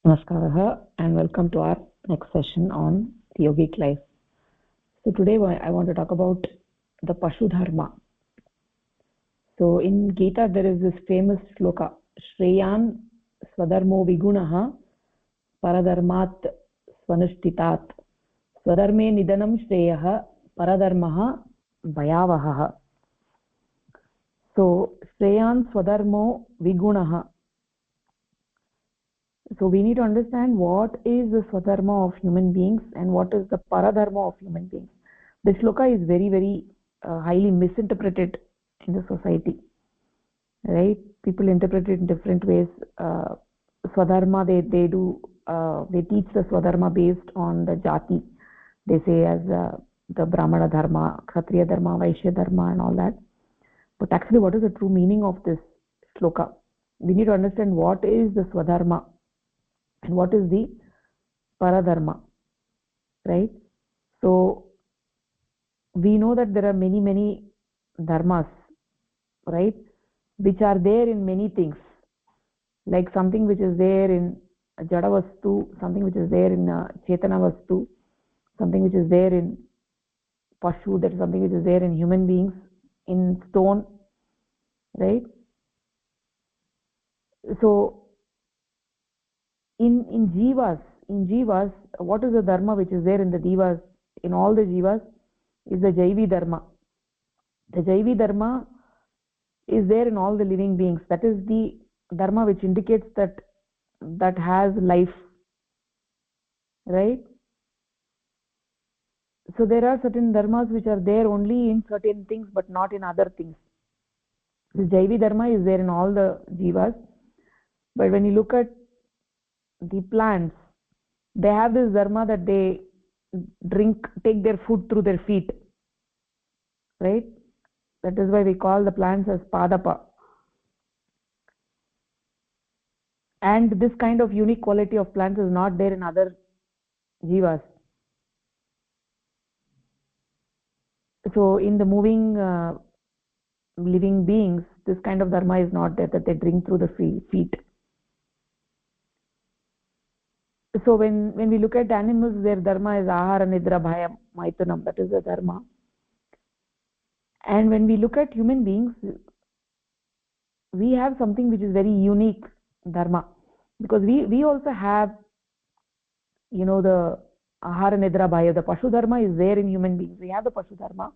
Namaskaraha and welcome to our next session on the yogic life. So today I want to talk about the Pashu Dharma. So in Gita there is this famous shloka, Shreyan Svadharmo Vigunaha Paradharmat Swanishtitat Swadharme Nidanam Shreyaha Paradharmaha Bhayavaha. So Shreyan Swadharmo Vigunaha. So we need to understand what is the Swadharma of human beings and what is the Paradharma of human beings. This shloka is very highly misinterpreted in the society, right? People interpret it in different ways. Swadharma, they teach the Swadharma based on the jati. They say as the Brahmana Dharma, Kshatriya Dharma, Vaishya Dharma and all that. But actually what is the true meaning of this shloka? We need to understand what is the Swadharma and what is the Paradharma, right? So we know that there are many dharmas, right, which are there in many things, like something which is there in jada vastu, something which is there in chetana vastu, something which is there in pashu, that is something which is there in human beings, in stone, right? So in jivas, what is the dharma which is there in the jivas, in all the jivas, is the jaivi dharma. The jaivi dharma is there in all the living beings. That is the dharma which indicates that has life, right? So there are certain dharmas which are there only in certain things but not in other things. The jaivi dharma is there in all the jivas, but when you look at the plants, they have this dharma that they take their food through their feet, right? That is why we call the plants as padapa. And this kind of unique quality of plants is not there in other jivas. So in the moving living beings, this kind of dharma is not there, that they drink through the feet. So when we look at animals, their dharma is ahara nidra bhaya maitunam, that is the dharma. And when we look at human beings, we have something which is very unique dharma, because we also have, you know, the ahara nidra bhaya, the pashu dharma is there in human beings. We have the pashu dharma,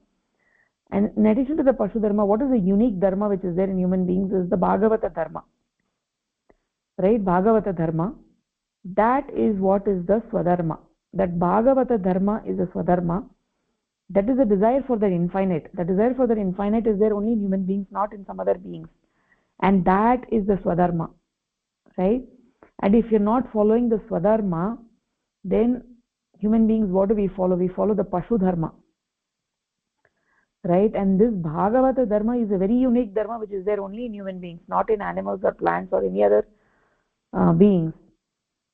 and in addition to the pashu dharma, what is the unique dharma which is there in human beings is the bhagavata dharma, right? Bhagavata dharma, that is what is the swadharma. That bhagavata dharma is a swadharma. That is a desire for the infinite. The desire for the infinite is there only in human beings, not in some other beings, and that is the swadharma, right? And if you're not following the swadharma, then human beings, what do we follow? We follow the pashu dharma, right? And this bhagavata dharma is a very unique dharma which is there only in human beings, not in animals or plants or any other beings.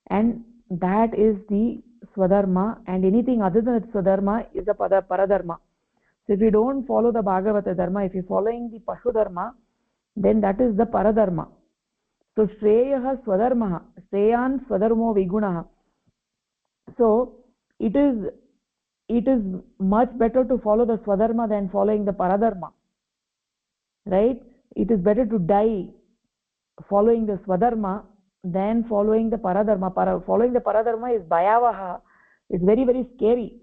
And that is the swadharma, and anything other than swadharma is a paradharma. So if you don't follow the bhagavata dharma, if you're following the pashu dharma, then that is the paradharma. So shreyaha swadharmaha, shreyan swadharmo vigunaha. So it is much better to follow the swadharma than following the paradharma, right? It is better to die following the swadharma than following the paradharma. Following the paradharma is bhayavaha. It's very scary,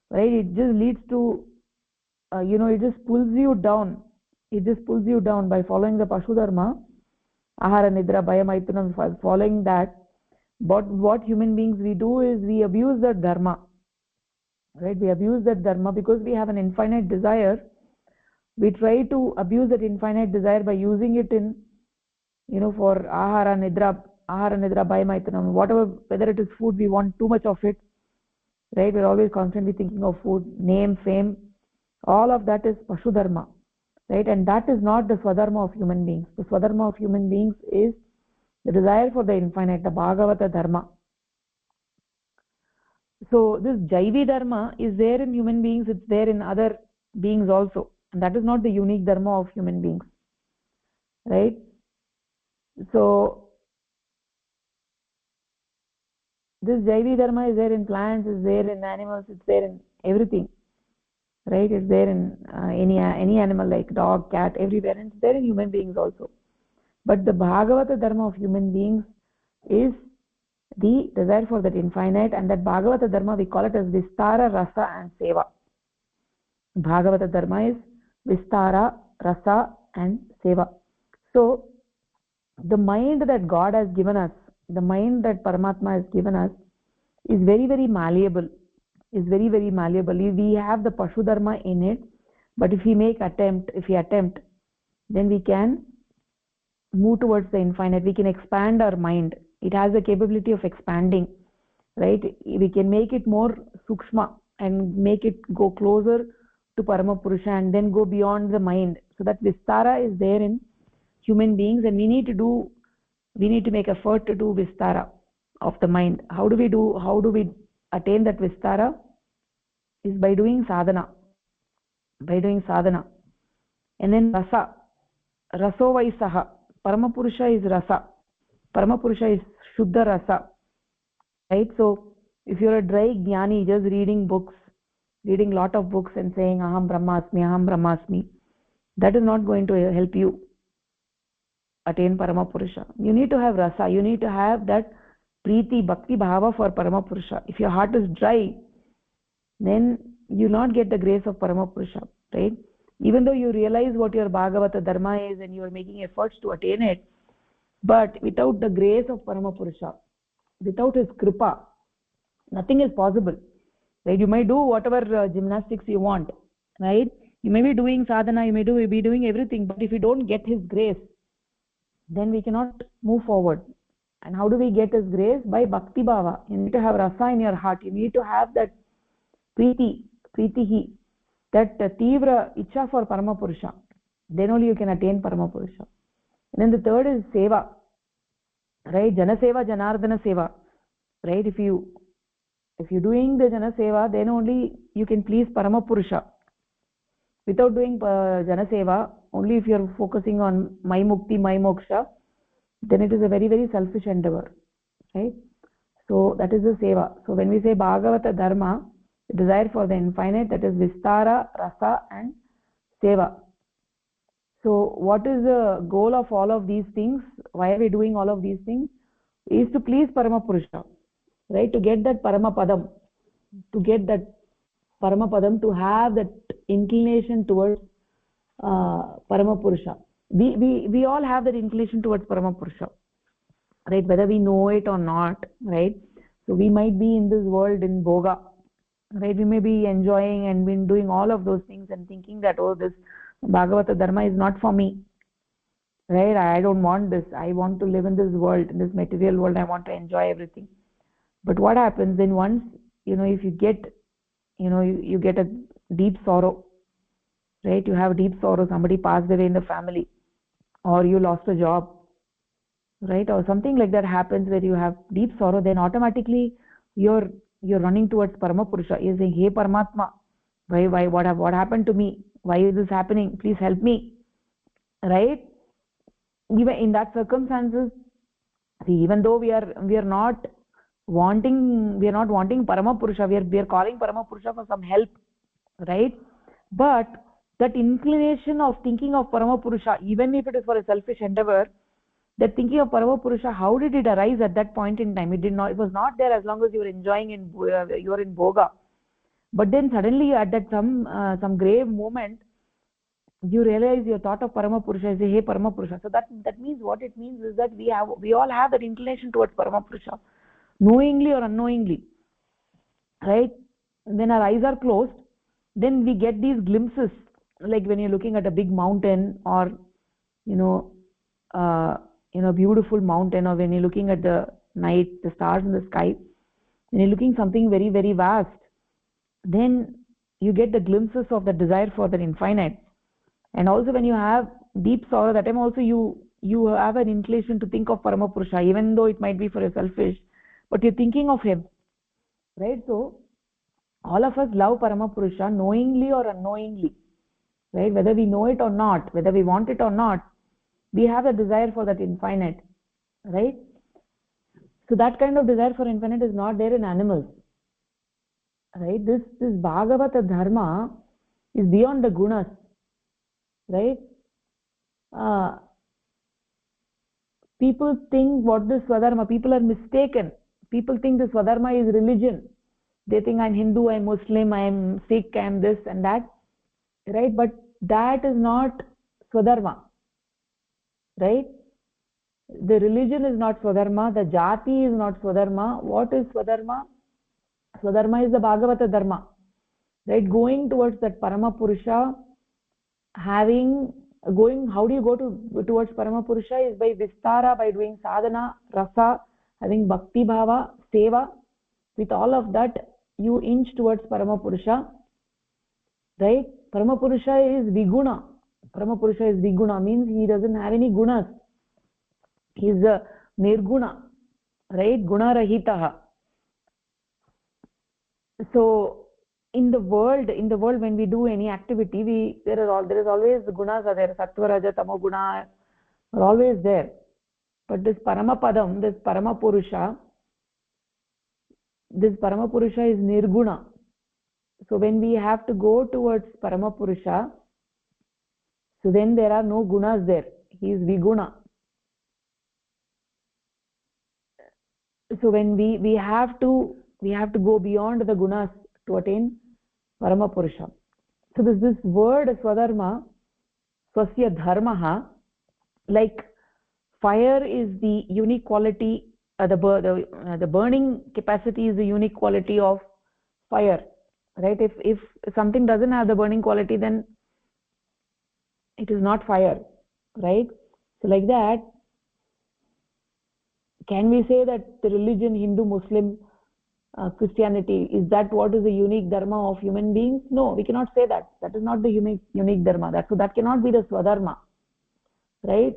right? It just leads to it just pulls you down. It just pulls you down. By following the pashu dharma, ahara nidra bhaya maitunam, following that, but what human beings we do is we abuse that dharma, right? We abuse that dharma because we have an infinite desire. We try to abuse that infinite desire by using it in, for ahara nidra bhaya maitunam, whatever, whether it is food, we want too much of it, right? We're always constantly thinking of food, name, fame, all of that is pashu dharma, right? And that is not the swadharma of human beings. The swadharma of human beings is the desire for the infinite, the bhagavata dharma. So this jaivi dharma is there in human beings, it's there in other beings also, and that is not the unique dharma of human beings, right? So This Jaivi Dharma is there in plants, is there in animals, it's there in everything, right? It's there in any animal like dog, cat, everywhere, and it's there in human beings also. But the Bhagavata Dharma of human beings is the desire for that infinite, and that Bhagavata Dharma we call it as Vistara, Rasa and Seva. Bhagavata Dharma is Vistara, Rasa and Seva. So the mind that God has given us, the mind that Paramatma has given us is very, very malleable, is very, very malleable. We have the Pashu Dharma in it, but if we attempt, then we can move towards the infinite. We can expand our mind. It has the capability of expanding, right? We can make it more sukshma and make it go closer to Parama Purusha and then go beyond the mind. So that Vistara is there in human beings, and we need to make effort to do Vistara of the mind. How do we attain that Vistara? Is by doing sadhana. And then Rasa. Raso Vaisaha. Parama Purusha is Rasa. Parama Purusha is Shuddha Rasa. Right? So if you're a dry jnani just reading lot of books and saying Aham Brahmasmi, that is not going to help you attain Parama Purusha. You need to have Rasa. You need to have that Preeti, Bhakti Bhava for Parama Purusha. If your heart is dry, then you not get the grace of Parama Purusha, right? Even though you realize what your Bhagavata Dharma is and you are making efforts to attain it, but without the grace of Parama Purusha, without his Kripa, nothing is possible, right? You may do whatever gymnastics you want, right? You may be doing sadhana, you may be doing everything, but if you don't get his grace, then we cannot move forward. And how do we get his grace? By Bhakti Bhava. You need to have Rasa in your heart. You need to have that Preetihi, that Tivra Icha for Parama Purusha. Then only you can attain Parama Purusha. And then the third is Seva, right? Jana Seva, Janardana Seva, right? If you're doing the Jana Seva, then only you can please Parama Purusha. Without doing Jana Seva, only if you're focusing on my Mukti, my Moksha, then it is a very, very selfish endeavor, right? So that is the Seva. So when we say Bhagavata Dharma, the desire for the infinite, that is Vistara, Rasa and Seva. So what is the goal of all of these things? Why are we doing all of these things? Is to please Parama Purusha, right? To get that Parama Padam, to have that inclination towards Parama Purusha. We all have that inclination towards Parama Purusha, right? Whether we know it or not, right? So we might be in this world in Bhoga, right? We may be enjoying and been doing all of those things and thinking that, oh, this Bhagavata Dharma is not for me, right? I don't want this. I want to live in this world, in this material world. I want to enjoy everything. But what happens then once, if you get, you get a deep sorrow, right? You have deep sorrow. Somebody passed away in the family, or you lost a job, right? Or something like that happens where you have deep sorrow, then automatically you're running towards Parama Purusha. You're saying, hey Paramatma, why what happened to me? Why is this happening? Please help me, right? Even in that circumstances, see, even though we are not wanting Parama Purusha, we are calling Parama Purusha for some help, right? But that inclination of thinking of Parama Purusha, even if it is for a selfish endeavor, that thinking of Parama Purusha, how did it arise at that point in time? It was not there as long as you were enjoying you were in Bhoga. But then suddenly at that some grave moment, you realize your thought of Parama Purusha, say, hey Parama Purusha. So that means, what it means is that we all have that inclination towards Parama Purusha, knowingly or unknowingly, right? And then our eyes are closed, then we get these glimpses, like when you're looking at a big mountain, or beautiful mountain, or when you're looking at the night, the stars in the sky, when you're looking something very, very vast, then you get the glimpses of the desire for the infinite. And also when you have deep sorrow, that time also you have an inclination to think of Parama Purusha, even though it might be for a selfish, but you're thinking of him, right? So all of us love Parama Purusha, knowingly or unknowingly, right? Whether we know it or not, whether we want it or not, we have a desire for that infinite, right? So that kind of desire for infinite is not there in animals, right? This Bhagavata dharma is beyond the gunas, right? People think what this svadharma, people are mistaken. People think this svadharma is religion. They think I'm Hindu, I'm Muslim, I'm Sikh, I'm this and that, right? But that is not svadharma, right? The religion is not svadharma, the jati is not svadharma. What is svadharma? Svadharma is the Bhagavata dharma, right? Going towards that Parama Purusha, how do you go towards Parama Purusha is by Vistara, by doing sadhana, rasa, having bhakti bhava, seva. With all of that, you inch towards Parama Purusha, right? Parama Purusha is Viguna. Parama Purusha is Viguna, means he doesn't have any gunas. He is a Nirguna, right? Guna Rahitaha. So in the world when we do any activity, there is always gunas are there. Sattva, Raja, Tamo Guna are always there. But this Paramapadam, this Parama Purusha is Nirguna. So when we have to go towards Parama Purusha, so then there are no gunas there. He is Viguna. So when we have to go beyond the gunas to attain Parama Purusha. So this word Swadharma, Swasya Dharmaha, like fire is the unique quality, the burning capacity is the unique quality of fire, right? If something doesn't have the burning quality, then it is not fire, right? So like that, can we say that the religion, Hindu, Muslim, Christianity, is that what is the unique dharma of human beings? No, we cannot say that. That is not the unique dharma. That cannot be the swadharma, right?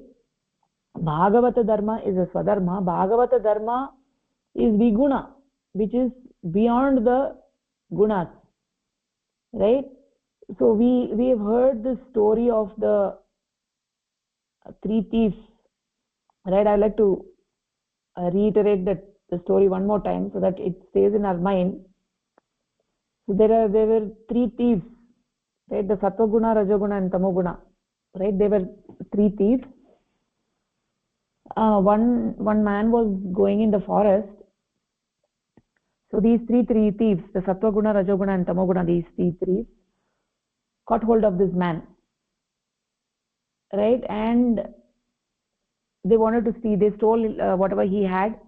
Bhagavata dharma is a swadharma. Bhagavata dharma is viguna, which is beyond the gunas, right? So we have heard the story of the three thieves, right? I'd like to reiterate the story one more time so that it stays in our mind. So there were three thieves, right? The Sattva-guna, Rajoguna and Tamoguna, right? They were three thieves. One man was going in the forest. So these three thieves, the Sattva-guna, Rajoguna and Tamoguna, these three thieves, caught hold of this man, right? And they wanted to steal. They stole whatever he had,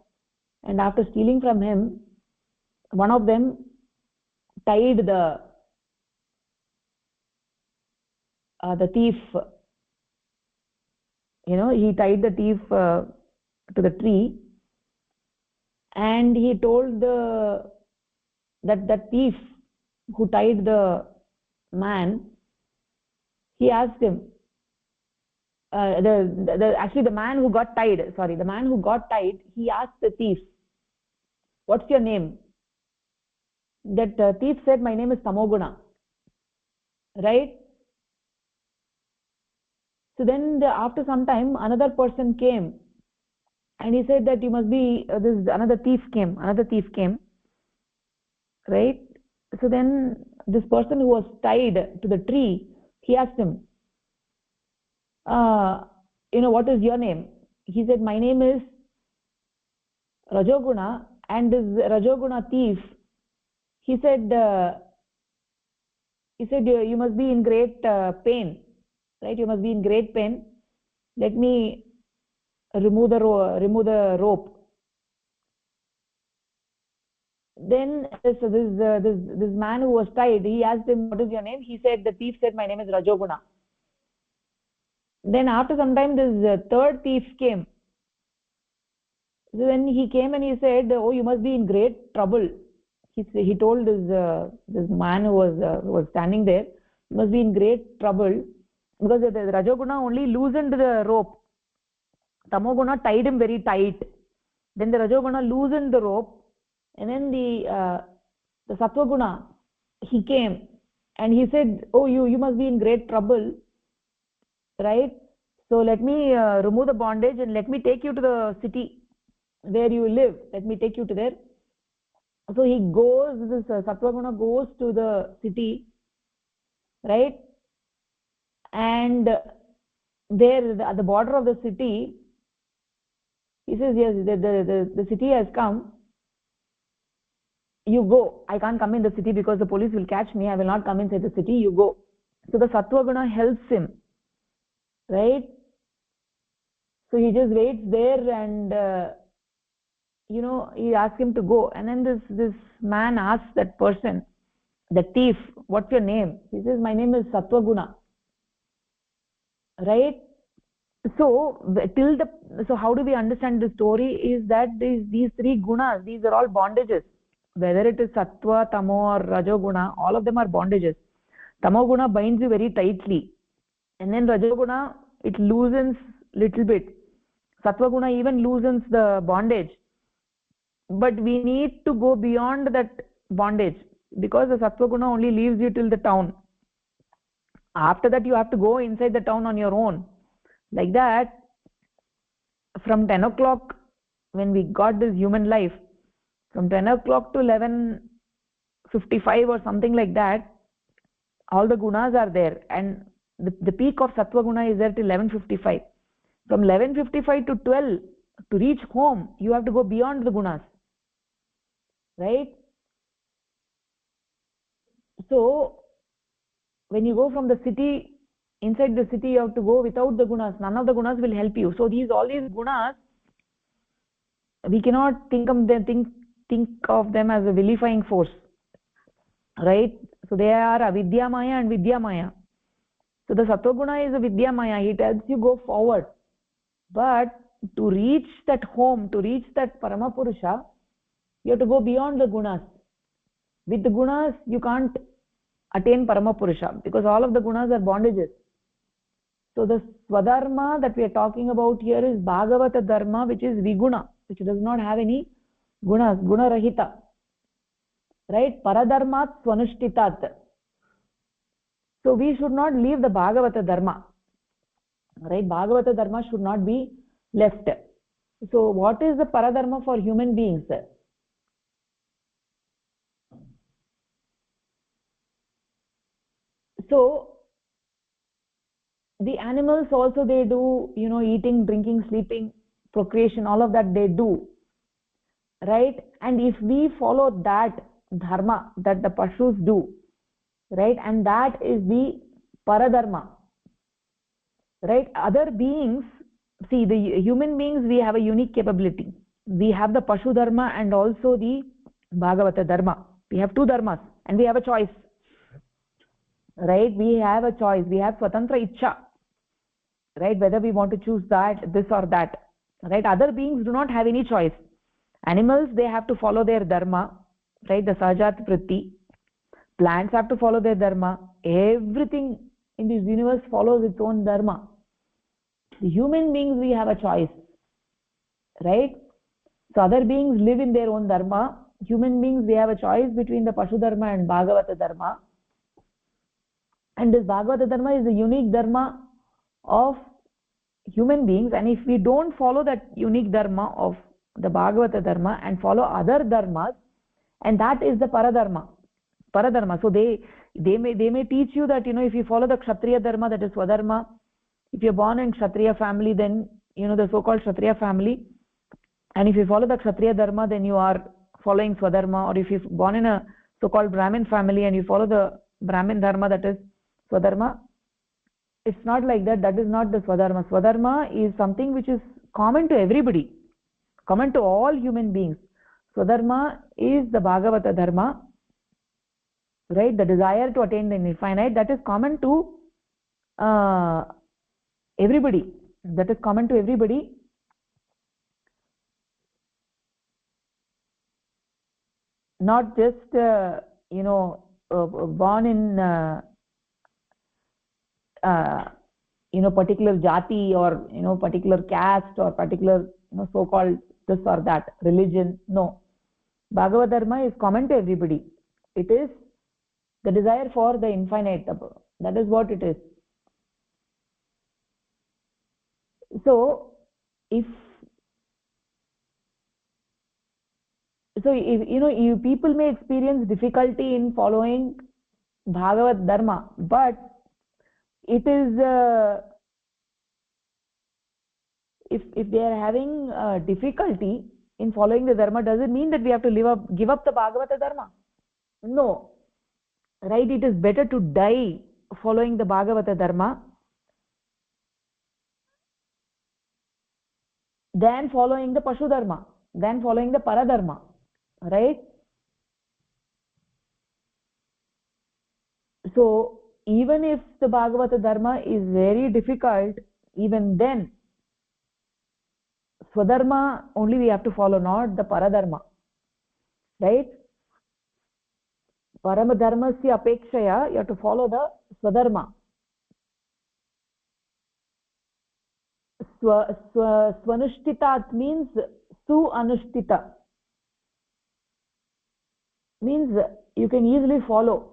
and after stealing from him, one of them tied the thief. He tied the thief to the tree, and he told that thief who tied the man. He asked him. Actually, the man who got tied. Sorry, the man who got tied. He asked the thief, "What's your name?" That thief said, "My name is Tamoguna." Right? So then, after some time, another person came, and he said that you must be another thief came. Another thief came. Right? So then, this person who was tied to the tree, he asked him, what is your name? He said, "My name is Rajoguna." And this Rajoguna thief, he said, you must be in great pain, right? You must be in great pain. Let me remove the rope. Then this man who was tied, he asked him, "What is your name?" He said, the thief said, "My name is Rajoguna." Then after some time, this third thief came. So then he came and he said, "Oh, you must be in great trouble." He told this man who was standing there, "You must be in great trouble because the Rajoguna only loosened the rope. Tamoguna tied him very tight. Then the Rajoguna loosened the rope, and then the Sattva-guna, he came and he said, "Oh, you must be in great trouble, right? So let me remove the bondage and let me take you to the city." where you live. Let me take you to there. So he goes, this sattva guna goes to the city, right? And there at the border of the city, he says, yes, the city has come. You go. I can't come in the city because the police will catch me. I will not come inside the city. You go. So the sattva guna helps him, right? So he just waits there, and he asks him to go. And then this man asks that person, the thief, what's your name? He says, my name is sattva guna, right? So so how do we understand the story is that these three gunas, these are all bondages. Whether it is sattva, tamo or rajoguna, all of them are bondages. Tamoguna binds you very tightly, and then rajoguna, it loosens little bit. Sattva guna even loosens the bondage, but we need to go beyond that bondage, because the sattva guna only leaves you till the town. After that you have to go inside the town on your own. Like that, from 10 o'clock when we got this human life, from 10 o'clock to 11:55 or something like that, all the gunas are there, and the peak of sattva guna is there till 11:55. From 11:55 to 12, to reach home, you have to go beyond the gunas, right? So when you go from the city, inside the city, you have to go without the gunas. None of the gunas will help you. So all these gunas, we cannot think of them as a vilifying force, right? So they are avidya maya and vidya maya. So the sattva guna is a vidya maya. It helps you go forward, but to reach that home, to reach that parama purusha, you have to go beyond the gunas. With the gunas you can't attain parama purusha, because all of the gunas are bondages. So the svadharma that we are talking about here is bhagavata dharma, which is viguna, which does not have any gunas, guna rahita, right? Paradharmat swanushtitat. So we should not leave the bhagavata dharma, right? Bhagavata dharma should not be left. So what is the paradharma for human beings? So the animals also, they do, eating, drinking, sleeping, procreation, all of that they do, right? And if we follow that dharma that the pashus do, right, and that is the paradharma, right? Other beings, see, the human beings, we have a unique capability. We have the pashu dharma and also the bhagavata dharma. We have two dharmas and we have a choice, right? We have a choice. We have swatantra ichcha, right? Whether we want to choose this or that, right? Other beings do not have any choice. Animals, they have to follow their dharma, right? The sajat vritti. Plants have to follow their dharma. Everything in this universe follows its own dharma. The human beings, we have a choice, right? So other beings live in their own dharma. Human beings, we have a choice between the pashu dharma and bhagavata dharma. And this bhagavata dharma is the unique dharma of human beings, and if we don't follow that unique dharma of the bhagavata dharma and follow other dharmas, and that is the paradharma. So they may teach you that, if you follow the kshatriya dharma, that is swadharma. If you're born in kshatriya family, then the so-called kshatriya family, and if you follow the kshatriya dharma, then you are following swadharma. Or if you're born in a so-called brahmin family and you follow the brahmin dharma, that is swadharma. It's not like that. That is not the swadharma. Swadharma is something which is common to everybody, common to all human beings. Swadharma is the bhagavata dharma, right? The desire to attain the infinite, that is common to everybody. That is common to everybody. Not just born in particular jati or particular caste or particular so-called this or that religion. No, Bhagavad Dharma is common to everybody. It is the desire for the infinite. That is what it is. So if So if, you people may experience difficulty in following Bhagavad Dharma, but it is if they are having difficulty in following the Dharma, does it mean that we have to give up the Bhagavata Dharma? No, right? It is better to die following the Bhagavata Dharma than following the Pashu Dharma, than following the Paradharma, right? So even if the Bhagavata Dharma is very difficult, even then Swadharma only we have to follow, not the Paradharma, right? Paramadharmasya apekshaya, you have to follow the Swadharma. Swanushtitat means su-anushtita, means you can easily follow.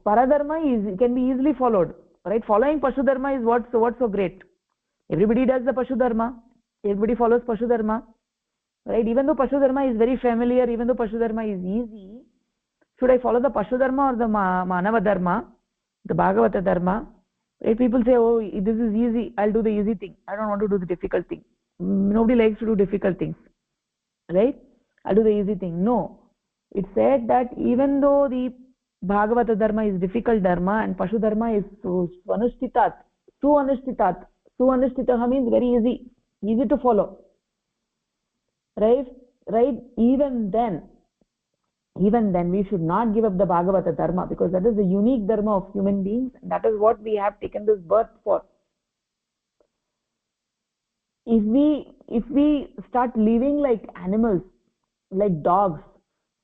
Paradharma can be easily followed, right? Following Pashu Dharma is what's so great. Everybody does the Pashu Dharma. Everybody follows Pashu Dharma, right? Even though Pashu Dharma is very familiar, even though Pashu Dharma is easy, should I follow the Pashu Dharma or the Manava Dharma, the Bhagavata Dharma? Right? People say, oh, this is easy, I'll do the easy thing. I don't want to do the difficult thing. Nobody likes to do difficult things, right? I'll do the easy thing. No. It said that even though the Bhagavata Dharma is difficult Dharma and Pashu Dharma is Swanushtitat, Su-Anushtitat. Su-Anushtitat means very easy to follow. Right? Even then we should not give up the Bhagavata Dharma, because that is the unique Dharma of human beings, and that is what we have taken this birth for. If we start living like animals, like dogs,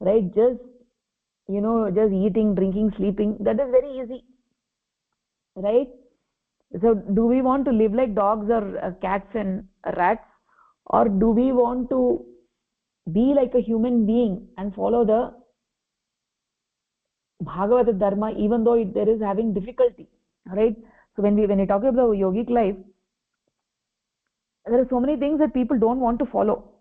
right? Just eating, drinking, sleeping, that is very easy, right? So do we want to live like dogs or cats and rats, or do we want to be like a human being and follow the Bhagavata Dharma, even though there is having difficulty, right? So when we talk about the yogic life, there are so many things that people don't want to follow.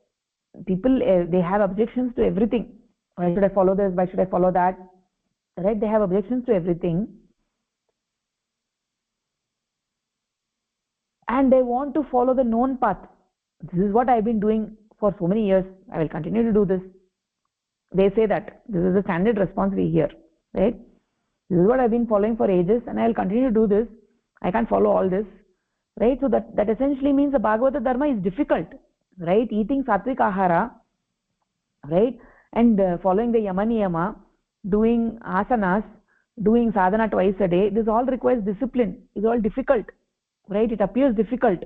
People they have objections to everything. Why should I follow this? Why should I follow that? Right? They have objections to everything, and they want to follow the known path. This is what I've been doing for so many years. I will continue to do this. They say that this is the standard response we hear, right? This is what I've been following for ages, and I'll continue to do this. I can't follow all this, right? So that essentially means the Bhagavata Dharma is difficult, right? Eating sattvic ahara, right, and following the Yama Niyama, doing asanas, doing sadhana twice a day, this all requires discipline. It's all difficult, right? It appears difficult.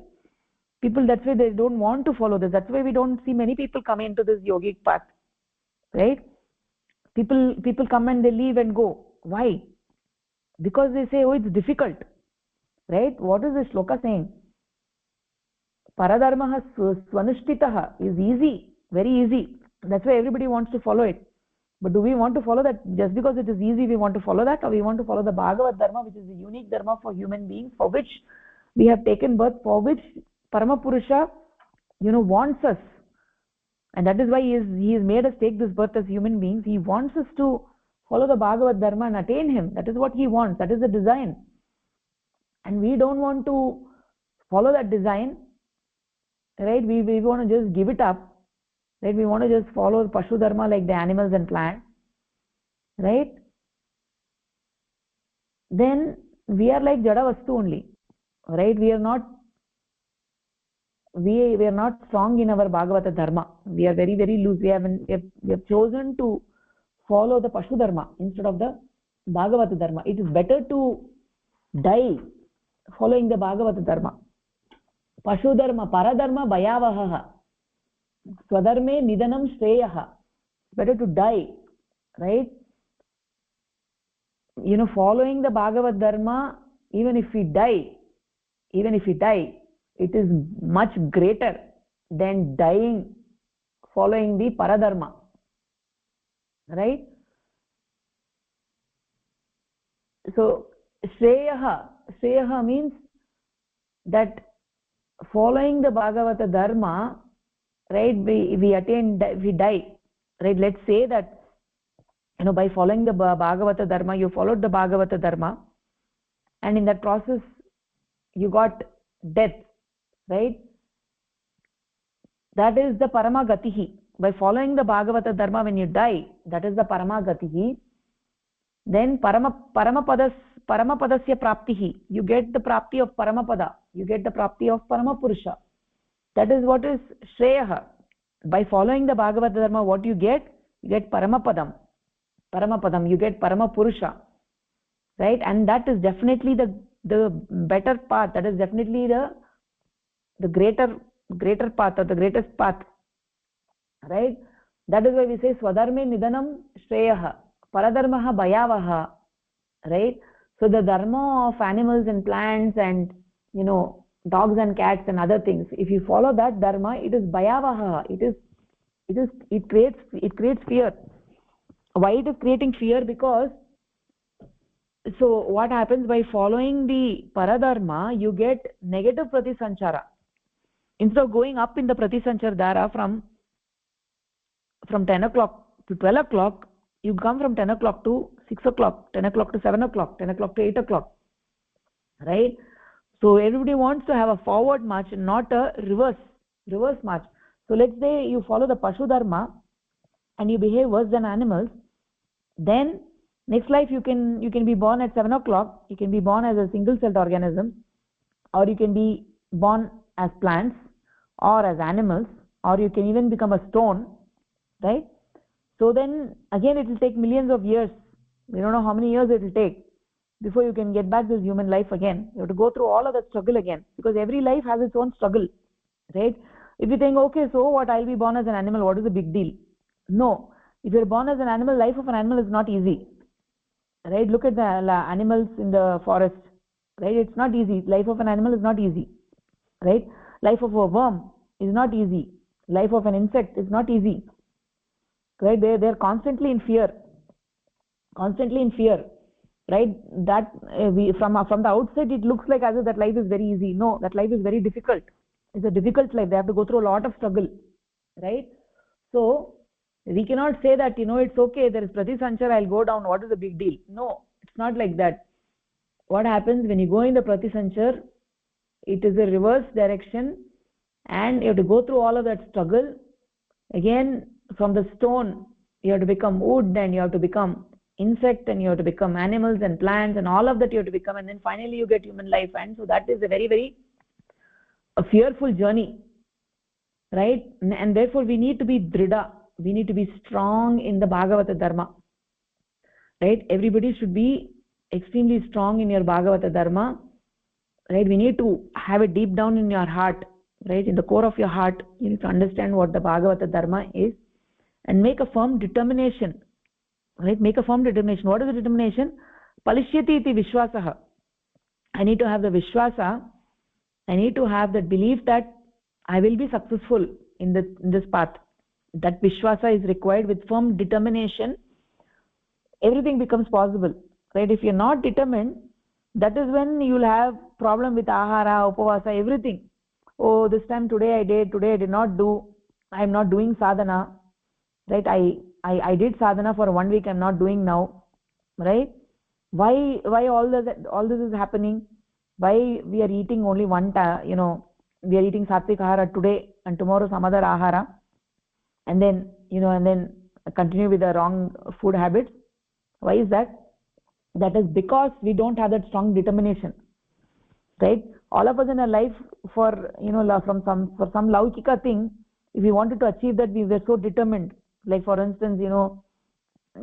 People, that's why they don't want to follow this. That's why we don't see many people come into this yogic path, right? People come and they leave and go. Why? Because they say, oh, it's difficult, right? What is the shloka saying? Paradharmaha swanushtitaha is easy, very easy. That's why everybody wants to follow it. But do we want to follow that just because it is easy? We want to follow that, or we want to follow the Bhagavad Dharma, which is the unique Dharma for human beings, for which we have taken birth, for which Paramapurusha, wants us, and that is why he has made us take this birth as human beings. He wants us to follow the Bhagavad Dharma and attain him. That is what he wants. That is the design, and we don't want to follow that design, right? We want to just give it up. Right? We want to just follow Pashu Dharma like the animals and plants, right? Then we are like Jada Vastu only, right? We are not strong in our Bhagavata Dharma. We are very, very loose. We have chosen to follow the Pashu Dharma instead of the Bhagavata Dharma. It is better to die following the Bhagavata Dharma. Pashu Dharma, Paradharma, Bhayavaha. Swadharme nidanam shreyaha. Better to die, right? Following the Bhagavad Dharma, even if we die, it is much greater than dying following the Paradharma, right? So shreyaha means that following the Bhagavata Dharma, right, we die, right? Let's say that, by following the Bhagavata Dharma, you followed the Bhagavata Dharma, and in that process, you got death, right? That is the Paramagatihi. By following the Bhagavata Dharma, when you die, that is the Paramagatihi. Then Paramapadasya Praptihi. You get the Prapti of Paramapada. You get the Prapti of Paramapurusha. That is what is Shreyaha. By following the Bhagavata Dharma, what you get? You get Paramapadam. Paramapadam. You get Paramapurusha. Right? And that is definitely the better path. That is definitely the greater path, or the greatest path. Right? That is why we say Swadharme Nidanam Shreyaha. Paradharmaha Bhayavaha. Right? So the dharma of animals and plants and, dogs and cats and other things, if you follow that dharma, it is Bhayavaha. It creates fear. Why it is creating fear? Because, so what happens by following the Paradharma, you get negative Pratisanchara. Instead of going up in the Pratisanchara Dhara from 10 o'clock to 12 o'clock, you come from 10 o'clock to 6 o'clock, 10 o'clock to 7 o'clock, 10 o'clock to 8 o'clock. Right? So everybody wants to have a forward march, not a reverse march. So let's say you follow the Pashu Dharma and you behave worse than animals, then next life you can be born at 7 o'clock, you can be born as a single-celled organism, or you can be born as plants or as animals, or you can even become a stone, right? So then again it will take millions of years. We don't know how many years it will take before you can get back this human life again. You have to go through all of that struggle again, because every life has its own struggle, right? If you think, okay, so what, I'll be born as an animal, what is the big deal? No. If you're born as an animal, life of an animal is not easy, right? Look at the animals in the forest, right? It's not easy. Life of an animal is not easy, right? Life of a worm is not easy. Life of an insect is not easy, right? They're constantly in fear, right? That from the outside it looks like as if that life is very easy. No, that life is very difficult. It's a difficult life. They have to go through a lot of struggle, right? So we cannot say that, it's okay, there is Pratisanchara, I'll go down, what is the big deal? No, it's not like that. What happens when you go in the Pratisanchara, it is a reverse direction, and you have to go through all of that struggle. Again, from the stone, you have to become wood, and you have to become insect, and you have to become animals and plants, and all of that you have to become, and then finally you get human life. And so that is a very, very fearful journey, right? And therefore we need to be dhrida. We need to be strong in the Bhagavata Dharma, right? Everybody should be extremely strong in your Bhagavata Dharma, right? We need to have it deep down in your heart, right? In the core of your heart, you need to understand what the Bhagavata Dharma is and make a firm determination, right? Make a firm determination. What is the determination? Palishyati iti vishwasaha. I need to have the vishwasa. I need to have that belief that I will be successful in this path. That vishwasa is required. With firm determination, everything becomes possible, right? If you're not determined, that is when you'll have problem with ahara, upavasa, everything. Oh, this time today I did not do, I'm not doing sadhana, right? I did sadhana for 1 week, I'm not doing now, right? Why all this is happening? Why we are eating only we are eating sattvic ahara today and tomorrow some other ahara, and then continue with the wrong food habits? Why is that? That is because we don't have that strong determination, right? All of us in our life, for some laukika thing, if we wanted to achieve that, we were so determined. Like for instance,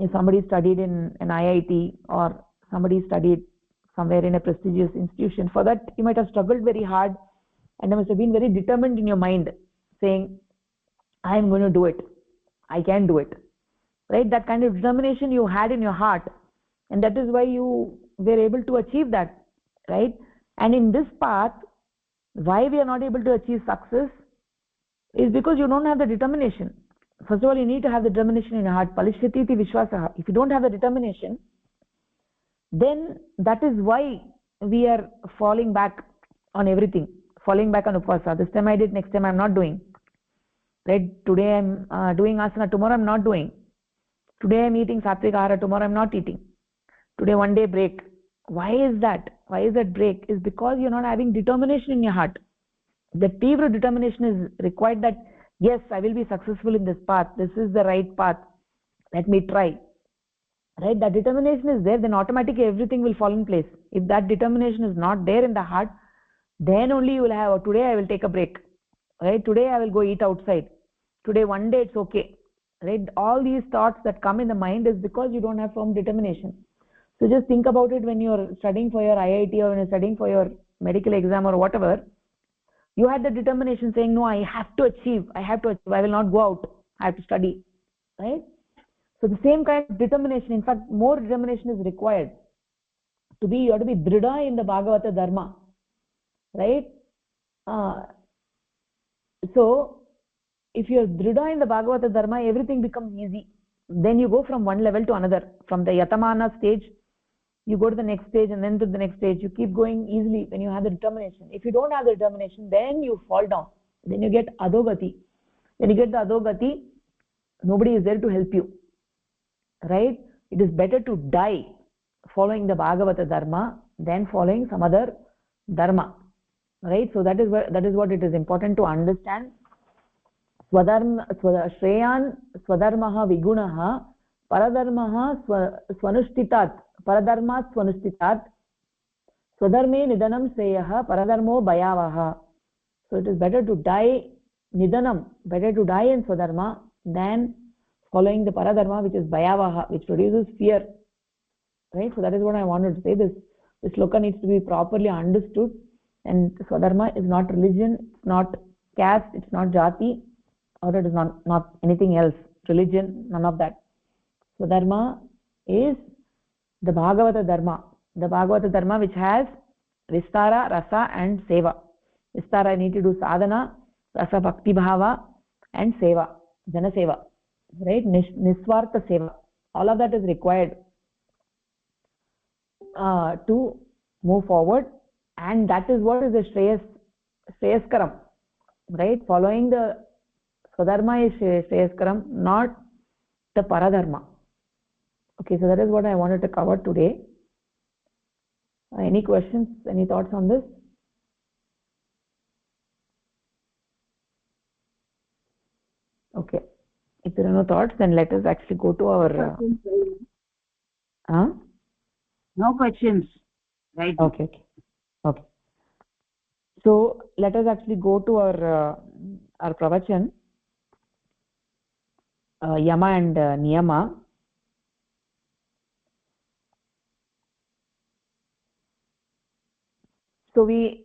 if somebody studied in an IIT, or somebody studied somewhere in a prestigious institution, for that you might have struggled very hard, and you must have been very determined in your mind, saying, I am going to do it, I can do it, right? That kind of determination you had in your heart, and that is why you were able to achieve that, right? And in this path, why we are not able to achieve success is because you don't have the determination. First of all, you need to have the determination in your heart. Palishyati iti vishwasaha. If you don't have the determination, then that is why we are falling back on everything, falling back on upasa. This time I did, next time I'm not doing, right? Today I'm doing asana, tomorrow I'm not doing. Today I'm eating sattvic ahara, tomorrow I'm not eating. Today one day break. Why is that? Why is that break? Is because you're not having determination in your heart. The tivra determination is required that yes, I will be successful in this path, this is the right path, let me try, right? That determination is there, then automatically everything will fall in place. If that determination is not there in the heart, then only you will have, today I will take a break, right? Today I will go eat outside, today one day it's okay, right? All these thoughts that come in the mind is because you don't have firm determination. So just think about it when you're studying for your IIT or when you're studying for your medical exam or whatever. You had the determination saying, no, I have to achieve, I will not go out, I have to study, right? So the same kind of determination, in fact more determination is required to be, you have to be dhrida in the Bhagavata dharma, right? So if you're dhrida in the Bhagavata dharma, everything becomes easy. Then you go from one level to another, from the yatamana stage you go to the next stage, and then to the next stage. You keep going easily when you have the determination. If you don't have the determination, then you fall down, then you get adogati. When you get the adogati, nobody is there to help you, right? It is better to die following the Bhagavata dharma than following some other dharma, right? So that is what it is important to understand. Swadharma shreyan swadharmah vigunah paradharmah swanushtitat paradharmat swanushtitat swadharme nidanam seyah paradharmo bhayavaha. So it is better to die nidanam, better to die in swadharma than following the paradharma, which is bhayavaha, which produces fear, right? So that is what I wanted to say. This sloka needs to be properly understood. And swadharma is not religion, it's not caste, it's not jati, or it is not anything else, religion, none of that. Swadharma is the Bhagavata dharma which has vistara, rasa and seva. Vistara, I need to do sadhana, rasa bhakti bhava, and seva, jana seva, right? Niswartha seva, all of that is required to move forward, and that is what is the shreyaskaram, right? Following the swadharma is shreyaskaram, not the paradharma. Okay, so that is what I wanted to cover today. Any questions, any thoughts on this? Okay, if there are no thoughts, then let us actually go to our no questions, right? Okay. So let us actually go to our pravachan, Yama and Niyama. So we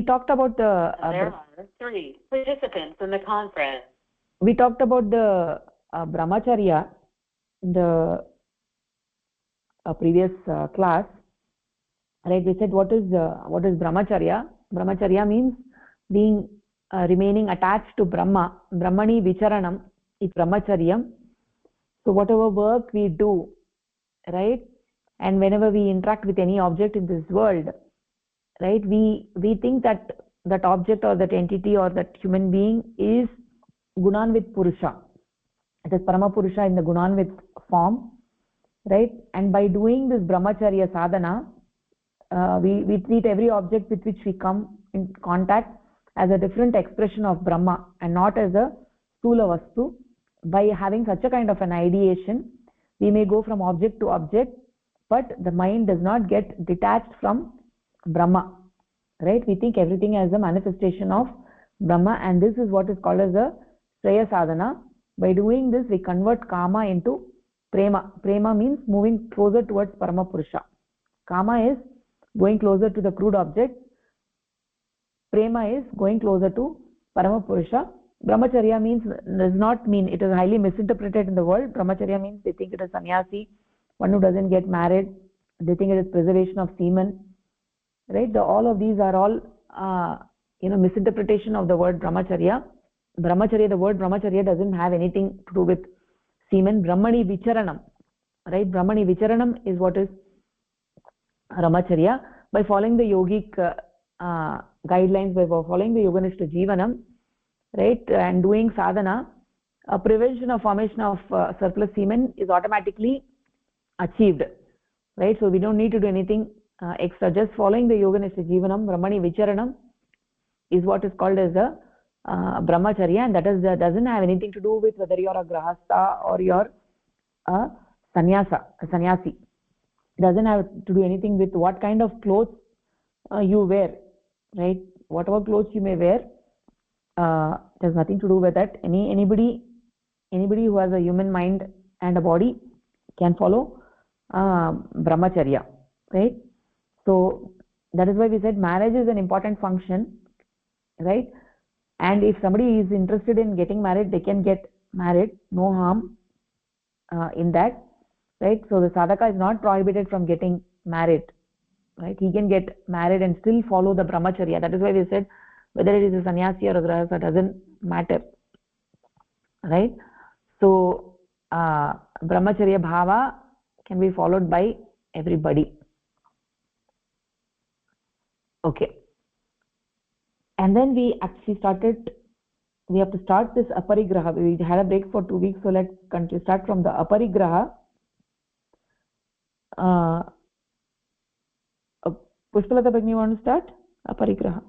talked about the there are 3 participants in the conference. We talked about the brahmacharya in the previous class, right? We said what is brahmacharya. Brahmacharya means being remaining attached to Brahma. Brahmani vicharanam is brahmacharyam. So whatever work we do, right, and whenever we interact with any object in this world, right, we think that object or that entity or that human being is gunanvit purusha. It is parama purusha in the gunanvit form, right? And by doing this brahmacharya sadhana, we treat every object with which we come in contact as a different expression of Brahma and not as a sthula vastu. By having such a kind of an ideation, we may go from object to object, but the mind does not get detached from Brahma, right? We think everything as a manifestation of Brahma, and this is what is called as a Shreya sadhana. By doing this, we convert kama into prema. Prema means moving closer towards Parama Purusha. Kama is going closer to the crude object. Prema is going closer to Parama Purusha. Brahmacharya means, does not mean, it is highly misinterpreted in the world. Brahmacharya means they think it is sannyasi, one who doesn't get married. They think it is preservation of semen, right? All of these are all misinterpretation of the word brahmacharya. Brahmacharya, the word brahmacharya doesn't have anything to do with semen. Brahmani vicharanam, right? Brahmani vicharanam is what is brahmacharya. By following the yogic guidelines, by following the yoganishta jivanam, right, and doing sadhana, prevention of formation of surplus semen is automatically achieved, right? So we don't need to do anything extra. Just following the yoganishta jivanam, brahmani vicharanam is what is called as the brahmacharya, and that is doesn't have anything to do with whether you're a grahastha or you're a sannyasi. Doesn't have to do anything with what kind of clothes you wear, right? Whatever clothes you may wear, it has nothing to do with that. Anybody who has a human mind and a body can follow brahmacharya, right? So that is why we said marriage is an important function, right? And if somebody is interested in getting married, they can get married, no harm in that, right? So the sadhaka is not prohibited from getting married, right? He can get married and still follow the brahmacharya. That is why we said whether it is a sannyasi or a grahastha doesn't matter, right? So brahmacharya bhava can be followed by everybody. Okay, and then we actually started, we have to start this aparigraha. We had a break for 2 weeks, so let's continue, start from the aparigraha. Pushpalata Bhagini, you want to start aparigraha?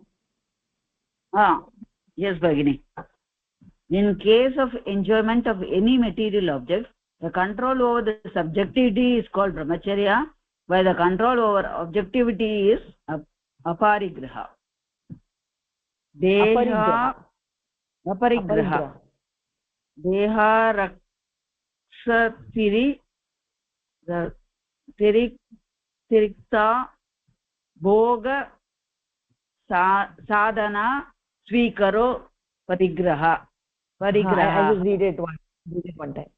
Yes, Bhagini. In case of enjoyment of any material object, the control over the subjectivity is called brahmacharya, while the control over objectivity is aparigraha. Aparigraha. Deha raksatiri tirikta bhoga sadhana svikaro parigraha. I will read it one time.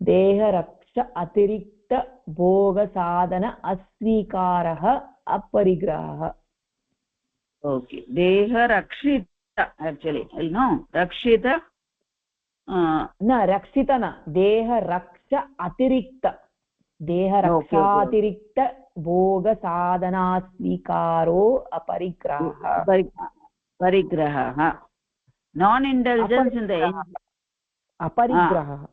Deha raksha atirikta bhoga sadhana asvikaraha aparigraha. Okay. Deha rakshita, actually, I know. Rakshita. Na, rakshita na. Deha raksha atirikta. Deha raksha atirikta bhoga sadhana svikaro aparigraha. Parigraha. Non-indulgence in the aparigraha.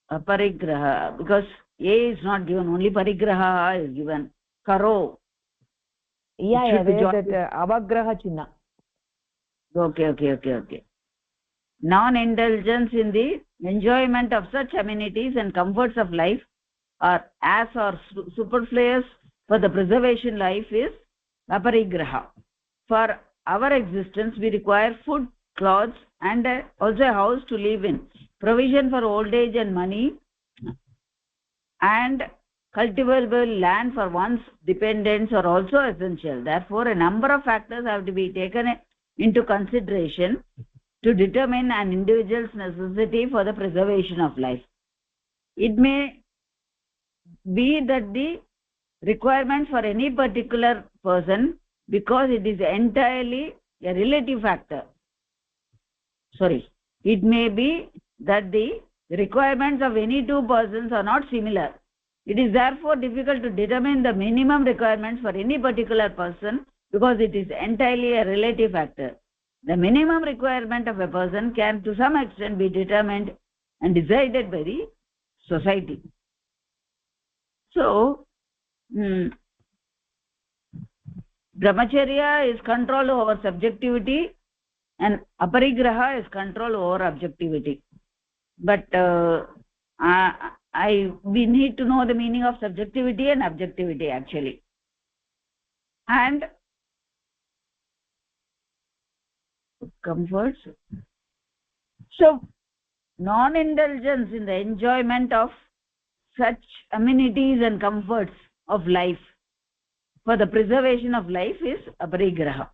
Aparigraha, because A is not given, only parigraha is given. Karo. Yeah, there is that avagraha chinna. Okay. Non-indulgence in the enjoyment of such amenities and comforts of life or superfluous for the preservation life is aparigraha. For our existence, we require food, clothes, and also a house to live in. Provision for old age and money, and cultivable land for one's dependents are also essential. Therefore, a number of factors have to be taken into consideration to determine an individual's necessity for the preservation of life. It may be that the requirement for any particular person, because it is entirely a relative factor. It may be that the requirements of any two persons are not similar. It is therefore difficult to determine the minimum requirements for any particular person, because it is entirely a relative factor. The minimum requirement of a person can to some extent be determined and decided by the society. So, brahmacharya is control over subjectivity and aparigraha is control over objectivity. But we need to know the meaning of subjectivity and objectivity actually. And comforts. So, non-indulgence in the enjoyment of such amenities and comforts of life for the preservation of life is aparigraha.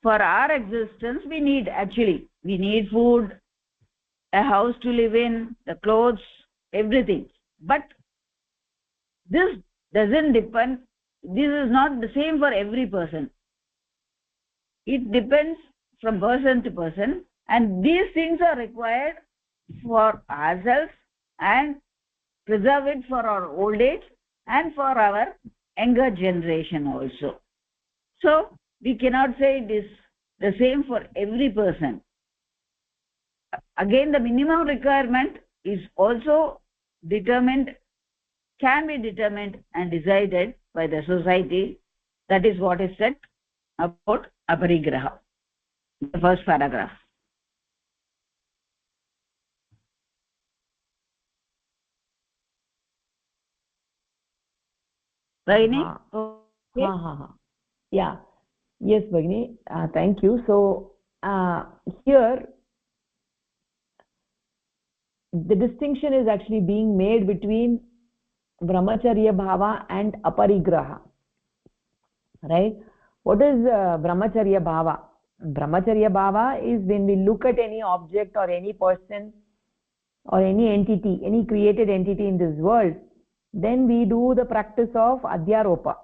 For our existence, we need food, a house to live in, the clothes, everything. But this doesn't depend, this is not the same for every person. It depends from person to person, and these things are required for ourselves and preserve it for our old age and for our younger generation also. So we cannot say it is the same for every person. Again, the minimum requirement is also determined, can be determined and decided by the society. That is what is said about aparigraha, the first paragraph. Bhagini? Yeah. Yes, Bhagini. Thank you. So here the distinction is actually being made between brahmacharya bhava and aparigraha. Right? What is brahmacharya bhava? Brahmacharya bhava is when we look at any object or any person or any entity, any created entity in this world, then we do the practice of adhyaropa.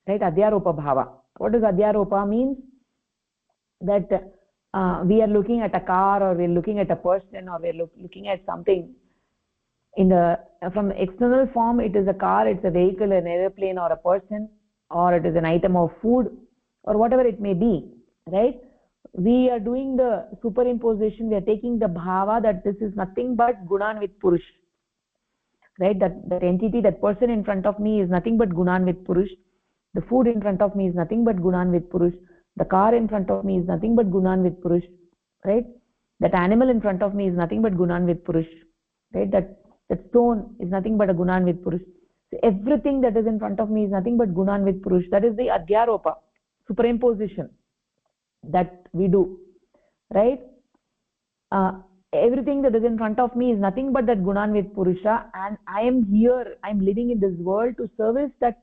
Right? Adhyaropa bhava. What does adhyaropa mean? That we are looking at a car, or we are looking at a person, or we are looking at something in the from external form. It is a car, it's a vehicle, an airplane, or a person, or it is an item of food, or whatever it may be, right? We are doing the superimposition, we are taking the bhava that this is nothing but gunanvit purush, right? That entity, that person in front of me is nothing but gunanvit purush. The food in front of me is nothing but gunanvit purush. The car in front of me is nothing but gunanvit purush, right? That animal in front of me is nothing but gunanvit purush, right? That stone is nothing but a gunanvit purush. So everything that is in front of me is nothing but gunanvit purush. That is the adhyaropa, superimposition that we do, right? Everything that is in front of me is nothing but that gunanvit purusha, and I am here, I am living in this world to service that,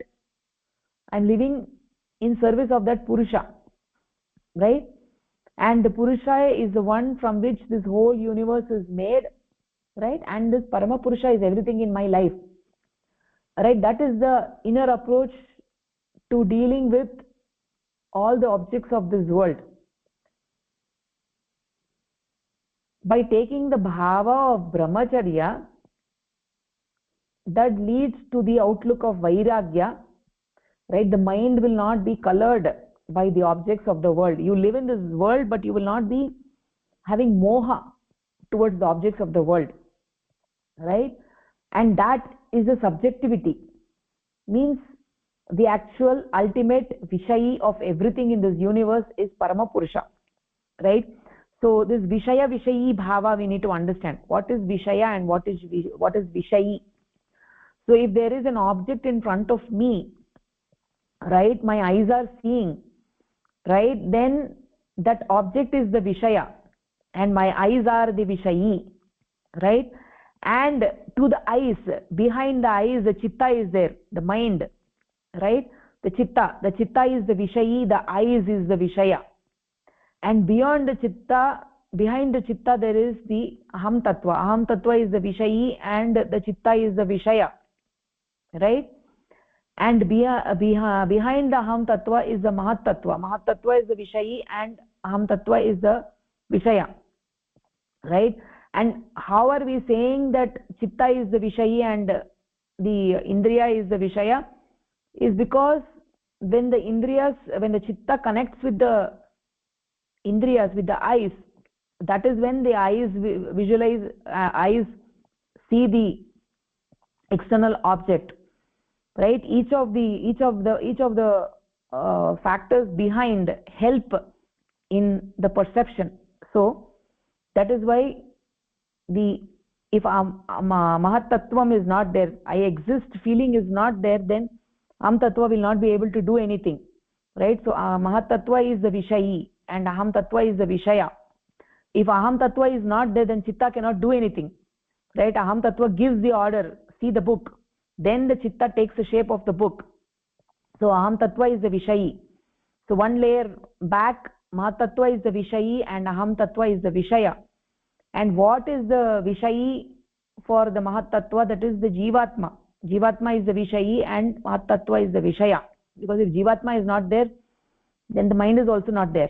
I am living in service of that purusha, right? And the purusha is the one from which this whole universe is made, right? And this parama purusha is everything in my life, right? That is the inner approach to dealing with all the objects of this world. By taking the bhava of brahmacharya, that leads to the outlook of vairagya, right? The mind will not be colored by the objects of the world. You live in this world, but you will not be having moha towards the objects of the world, right? And that is a subjectivity, means the actual ultimate vishayi of everything in this universe is parama purusha, right? So this vishaya vishayi bhava, we need to understand what is vishaya and what is vishayi. So if there is an object in front of me, right, my eyes are seeing, right, then that object is the vishaya and my eyes are the vishayi, right? And to the eyes, behind the eyes, the chitta is there, the mind, right? The chitta is the vishayi, the eyes is the vishaya, and beyond the chitta, behind the chitta, there is the aham tattva is the vishayi and the chitta is the vishaya, right? And behind the aham tattva is the mahat tattva is the vishayi and aham tattva is the vishaya, right? And how are we saying that chitta is the vishayi and the indriya is the vishaya? Is because when the chitta connects with the indriyas, with the eyes, that is when the eyes visualize, eyes see the external object, right? Each of the factors behind help in the perception. So that is why if mahat tattvam is not there, I exist feeling is not there, then aham tattva will not be able to do anything, right? So mahat tattva is the vishayi and aham tattva is the vishaya. If aham tattva is not there, then chitta cannot do anything, right? Aham tattva gives the order, see the book, then the chitta takes the shape of the book. So aham tattva is the vishayi. So one layer back, mahat tattva is the vishayi and aham tattva is the vishaya. And what is the vishayi for the mahat tattva? That is the jivatma. Jivatma is the vishayi and mahat tattva is the vishaya, because if jivatma is not there, then the mind is also not there.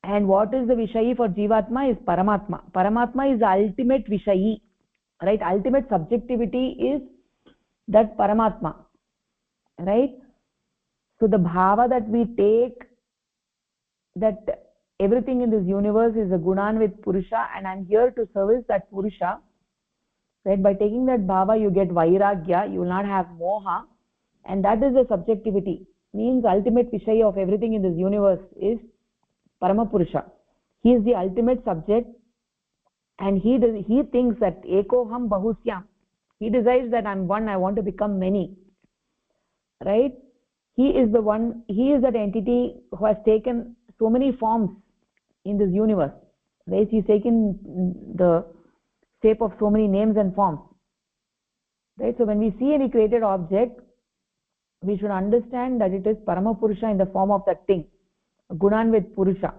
And what is the vishayi for jivatma is paramatma. Paramatma is the ultimate vishayi, right? Ultimate subjectivity is that paramatma, right? So the bhava that we take, that everything in this universe is a gunan with purusha, and I'm here to service that purusha. Right? By taking that bhava, you get vairagya, you will not have moha, and that is the subjectivity. Means ultimate vishaya of everything in this universe is Paramapurusha. He is the ultimate subject, and he thinks that ekoham bahusyam. He decides that I'm one, I want to become many. Right? He is the one, he is that entity who has taken so many forms in this universe. Right? He's taken the shape of so many names and forms. Right? So when we see any created object, we should understand that it is Paramapurusha in the form of that thing, Gunan with Purusha.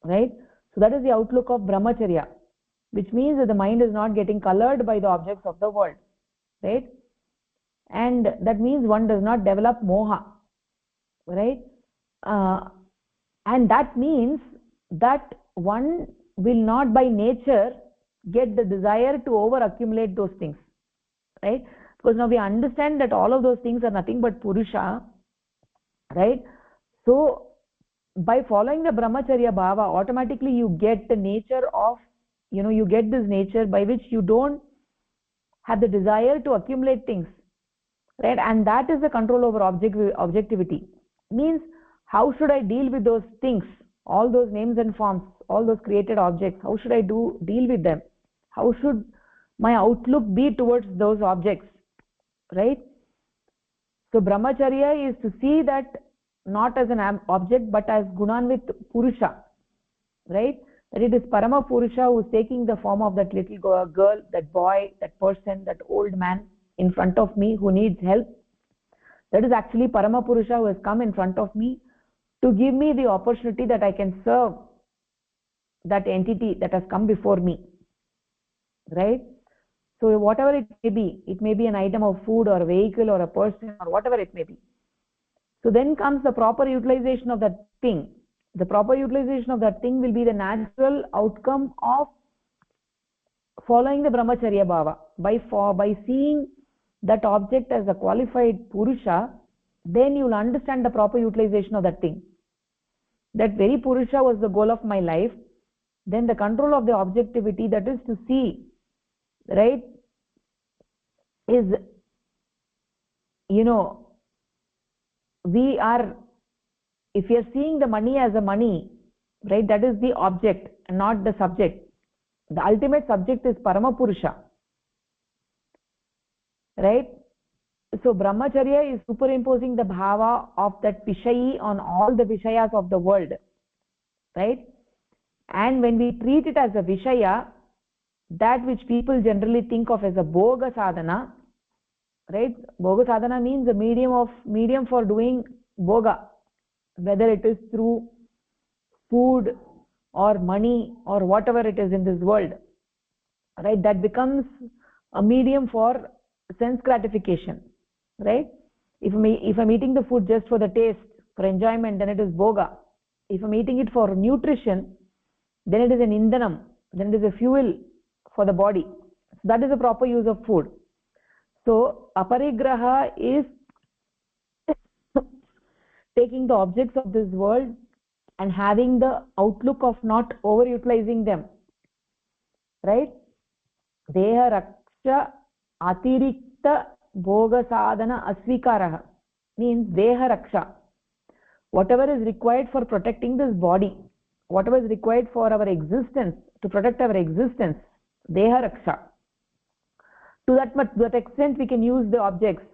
Right? So that is the outlook of Brahmacharya, which means that the mind is not getting colored by the objects of the world. Right? And that means one does not develop moha. Right? And that means that one will not by nature get the desire to over accumulate those things. Right? Because now we understand that all of those things are nothing but Purusha. Right? So by following the Brahmacharya bhava, automatically you get the nature of, you get this nature by which you don't have the desire to accumulate things. Right? And that is the control over objectivity. Means, how should I deal with those things, all those names and forms, all those created objects? How should I deal with them? How should my outlook be towards those objects? Right? So Brahmacharya is to see that not as an object but as gunan with Purusha. Right? That it is Parama Purusha who is taking the form of that little girl, that boy, that person, that old man in front of me who needs help. That is actually Parama Purusha who has come in front of me to give me the opportunity that I can serve that entity that has come before me. Right? So whatever it may be an item of food or a vehicle or a person or whatever it may be. So then comes the proper utilization of that thing. The proper utilization of that thing will be the natural outcome of following the Brahmacharya bhava. By seeing that object as a qualified Purusha, then you will understand the proper utilization of that thing. That very Purusha was the goal of my life. Then the control of the objectivity, that is to see, right, is, we are, if we are seeing the money as a money, right, that is the object and not the subject. The ultimate subject is Paramapurusha. Right? So Brahmacharya is superimposing the bhava of that Vishayi on all the Vishayas of the world. Right? And when we treat it as a Vishaya, that which people generally think of as a Bhoga Sadhana, right? Bhoga Sadhana means a medium for doing Bhoga, whether it is through food or money or whatever it is in this world. Right? That becomes a medium for sense gratification. Right? If I'm eating the food just for the taste, for enjoyment, then it is Bhoga. If I'm eating it for nutrition, then it is an indhanam, then it is a fuel for the body. So that is the proper use of food. So aparigraha is taking the objects of this world and having the outlook of not overutilizing them. Right? Deha raksha atirikta bhoga sadhana asvikaraha means deha raksha. Whatever is required for protecting this body, whatever is required for our existence, to protect our existence, deha raksha. To that extent we can use the objects.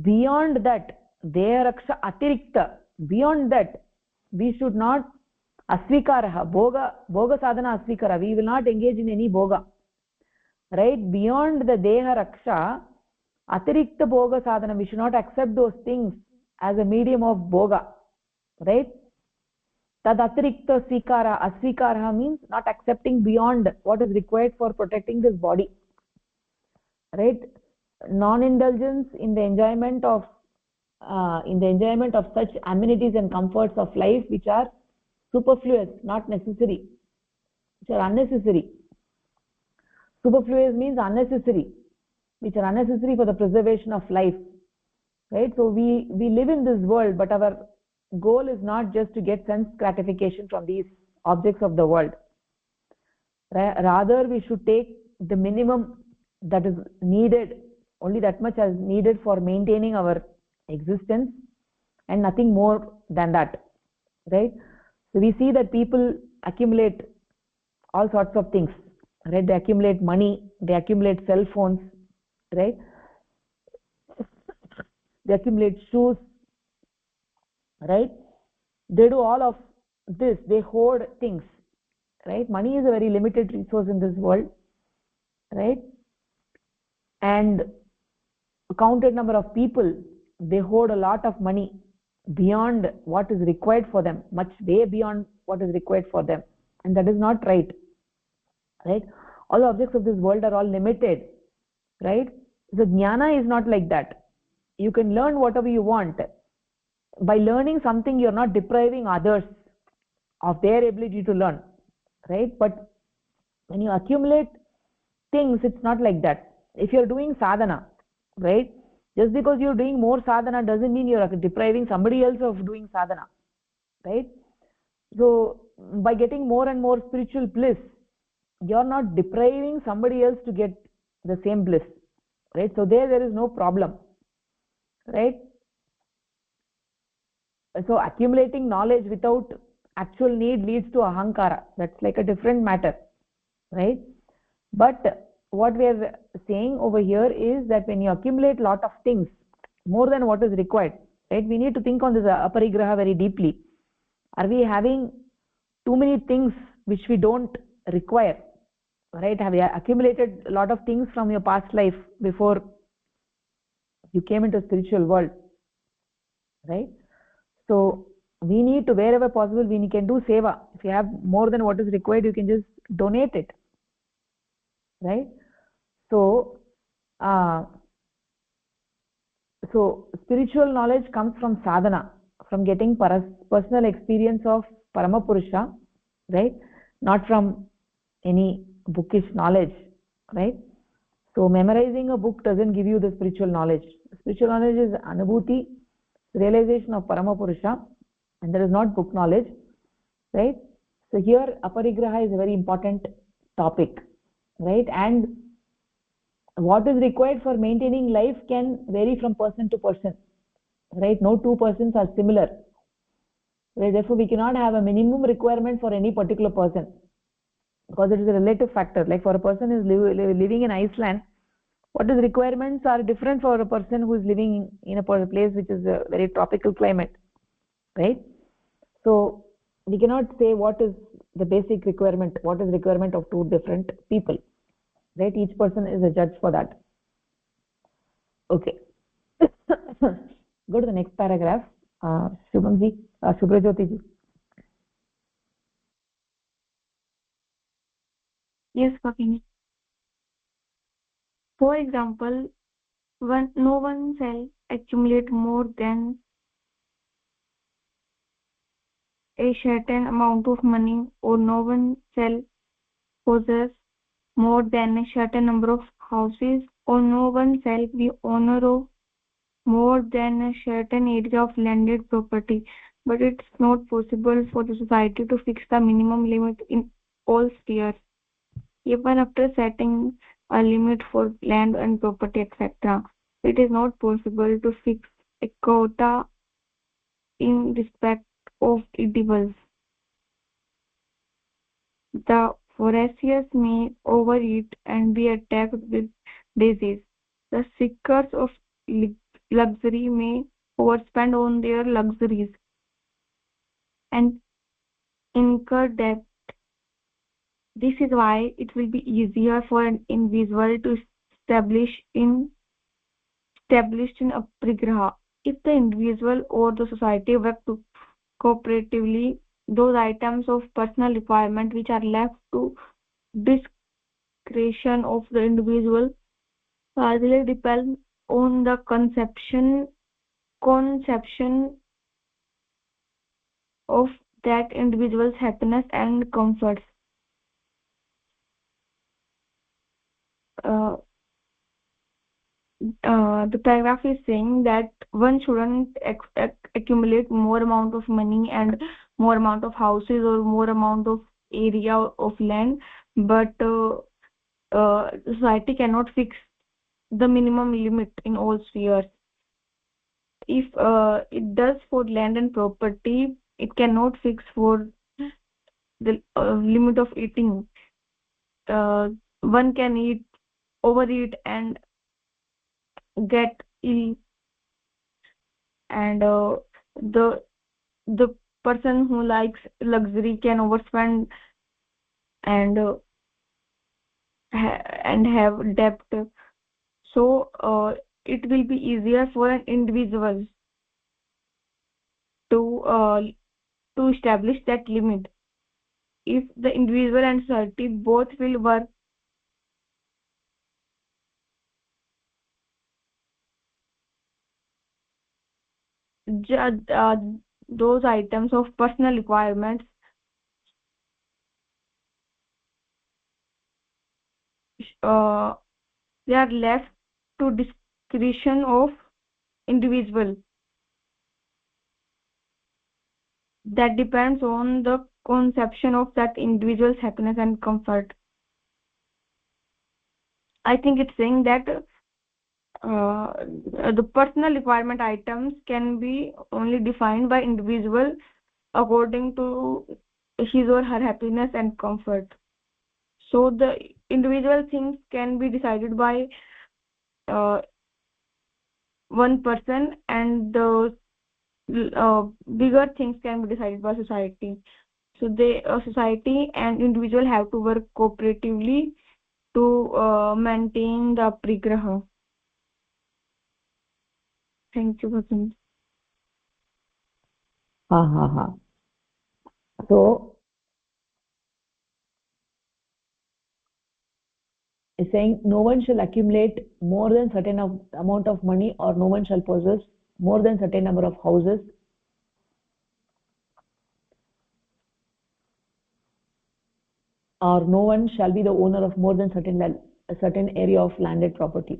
Beyond that, deha raksha atirikta, beyond that, we should not asvikaraha, bhoga sadhana asvikara, we will not engage in any bhoga. Right? Beyond the deha raksha, atirikta bhoga sadhana, we should not accept those things as a medium of bhoga. Right? Tad atirikta asvikara means not accepting beyond what is required for protecting this body. Right? Non-indulgence in the enjoyment of such amenities and comforts of life which are superfluous, not necessary, which are unnecessary. Superfluous means unnecessary, which are unnecessary for the preservation of life. Right? So we live in this world, but our goal is not just to get sense gratification from these objects of the world. Rather, we should take the minimum that is needed, only that much as needed for maintaining our existence, and nothing more than that, right? So we see that people accumulate all sorts of things, right? They accumulate money, they accumulate cell phones, right? They accumulate shoes, right? They do all of this, they hoard things, right? Money is a very limited resource in this world, right? And a counted number of people, they hoard a lot of money beyond what is required for them, much way beyond what is required for them, and that is not right, right? All the objects of this world are all limited, right? So jnana is not like that. You can learn whatever you want. By learning something, you're not depriving others of their ability to learn, right? But when you accumulate things, it's not like that. If you're doing sadhana, right, just because you're doing more sadhana doesn't mean you're depriving somebody else of doing sadhana, right? So by getting more and more spiritual bliss, you're not depriving somebody else to get the same bliss, right? So there is no problem, right? So accumulating knowledge without actual need leads to ahankara. That's like a different matter, right? But what we are saying over here is that when you accumulate lot of things, more than what is required, right? We need to think on this aparigraha very deeply. Are we having too many things which we don't require, right? Have you accumulated a lot of things from your past life before you came into spiritual world, right? So we need to, wherever possible, we can do seva. If you have more than what is required, you can just donate it, right? So so spiritual knowledge comes from sadhana, from getting personal experience of Paramapurusha, right? Not from any bookish knowledge, right? So memorizing a book doesn't give you the spiritual knowledge. Spiritual knowledge is anubhuti, realization of Paramapurusha, and there is not book knowledge, right? So here aparigraha is a very important topic, right? And what is required for maintaining life can vary from person to person, right? No two persons are similar, right? Therefore we cannot have a minimum requirement for any particular person, because it is a relative factor. Like for a person who is living in Iceland, what is requirements are different for a person who is living in a place which is a very tropical climate, right? So we cannot say what is the basic requirement, what is requirement of two different people, right? Each person is a judge for that. Okay. Go to the next paragraph. Shubhamji, Subrajyoti ji. Yes, Bhagini. For example, no one shall accumulate more than a certain amount of money, or no one shall possess more than a certain number of houses, or no one shall be owner of more than a certain area of landed property. But it's not possible for the society to fix the minimum limit in all spheres, even after setting a limit for land and property, etc. It is not possible to fix a quota in respect of edibles. The voracious may overeat and be attacked with disease. The seekers of luxury may overspend on their luxuries and incur debt. This is why it will be easier for an individual to established in aparigraha. If the individual or the society work cooperatively, those items of personal requirement which are left to discretion of the individual largely depend on the conception of that individual's happiness and comforts. Uh, the paragraph is saying that one shouldn't accumulate more amount of money and more amount of houses or more amount of area of land, but society cannot fix the minimum limit in all spheres. If it does for land and property, it cannot fix for the limit of eating. One can overeat and get ill, and the the person who likes luxury can overspend and and have debt. So it will be easier for an individual to to establish that limit if the individual and society both will work. Those items of personal requirements, uh, they are left to discretion of individual. That depends on the conception of that individual's happiness and comfort. I think it's saying that uh, the personal requirement items can be only defined by individual according to his or her happiness and comfort. So the individual things can be decided by uh, one person, and the bigger things can be decided by society. So they society and individual have to work cooperatively to maintain the prigraha. Thank you, Vasant. Ha ha ha. So it's saying no one shall accumulate more than certain amount of money, or no one shall possess more than certain number of houses, or no one shall be the owner of more than a certain area of landed property.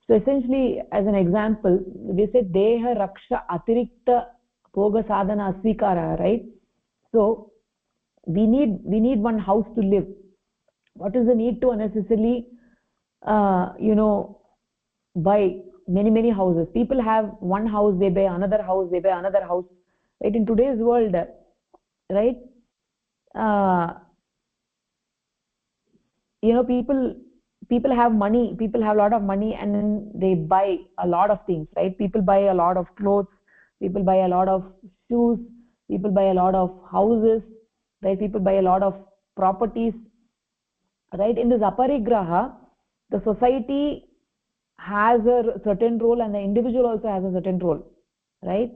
So essentially, as an example, we say deha raksha atirikta bhoga sadhana asvikara, right? So we need one house to live. What is the need to unnecessarily buy many houses? People have one house, they buy another house, they buy another house, right? In today's world, right, uh, people have money, people have a lot of money, and then they buy a lot of things, right? People buy a lot of clothes, people buy a lot of shoes, people buy a lot of houses, right? People buy a lot of properties, right? In this aparigraha, the society has a certain role and the individual also has a certain role, right?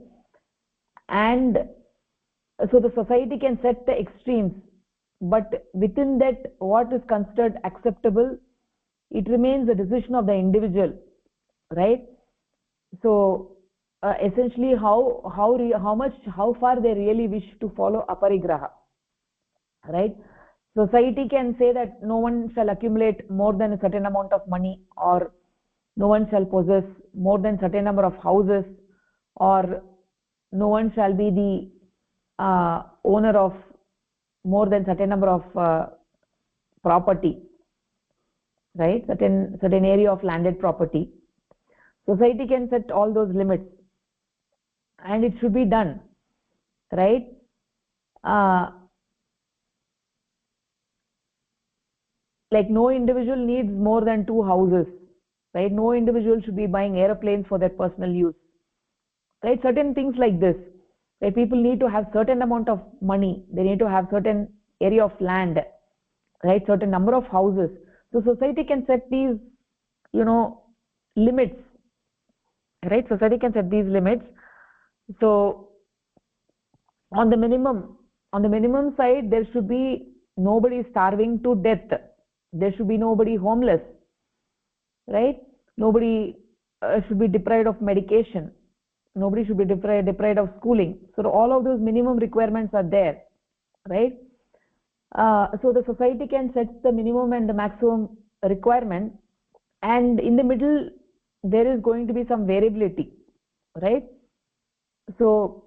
And so the society can set the extremes, but within that, what is considered acceptable, it remains the decision of the individual, right? So essentially, how far they really wish to follow aparigraha, right? Society can say that no one shall accumulate more than a certain amount of money, or no one shall possess more than certain number of houses, or no one shall be the owner of more than certain number of property, right? Certain area of landed property. Society can set all those limits, and it should be done, right? uh, like no individual needs more than 2 houses, right? No individual should be buying airplanes for their personal use, right? Certain things like this, right? People need to have certain amount of money, they need to have certain area of land, right? Certain number of houses. So society can set these, you know limits, right? Society can set these limits. So on the minimum side, there should be nobody starving to death, there should be nobody homeless, right? Nobody should be deprived of medication, nobody should be deprived of schooling. So all of those minimum requirements are there, right? So the society can set the minimum and the maximum requirement, and in the middle there is going to be some variability, right? So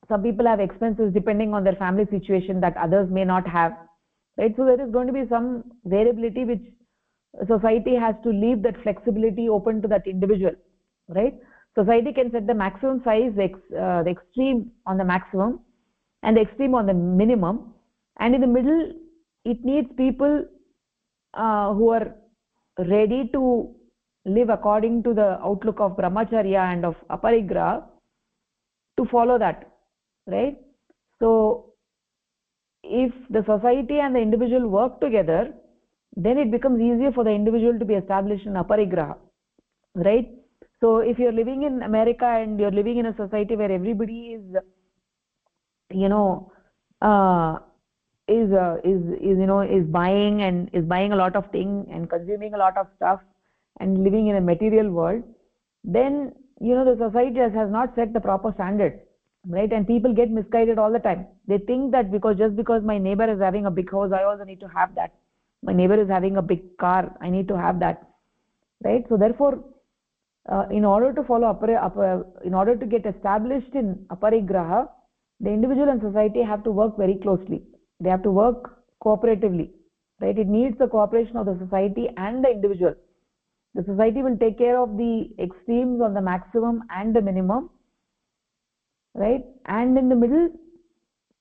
some people have expenses depending on their family situation that others may not have, right? So there is going to be some variability which society has to leave that flexibility open to that individual, right? Society can set the maximum size, the extreme on the maximum and the extreme on the minimum, and in the middle it needs people who are ready to live according to the outlook of brahmacharya and of aparigraha to follow that, right? So if the society and the individual work together, then it becomes easier for the individual to be established in aparigraha, right? So if you're living in America and you're living in a society where everybody is, you know, is buying a lot of things and consuming a lot of stuff and living in a material world, then the society has not set the proper standards, right? And people get misguided all the time. They think that just because my neighbor is having a big house, I also need to have that. My neighbor is having a big car, I need to have that, right? So therefore, in order to follow in order to get established in aparigraha, the individual and society have to work very closely. They have to work cooperatively, right? It needs the cooperation of the society and the individual. The society will take care of the extremes on the maximum and the minimum, right? And in the middle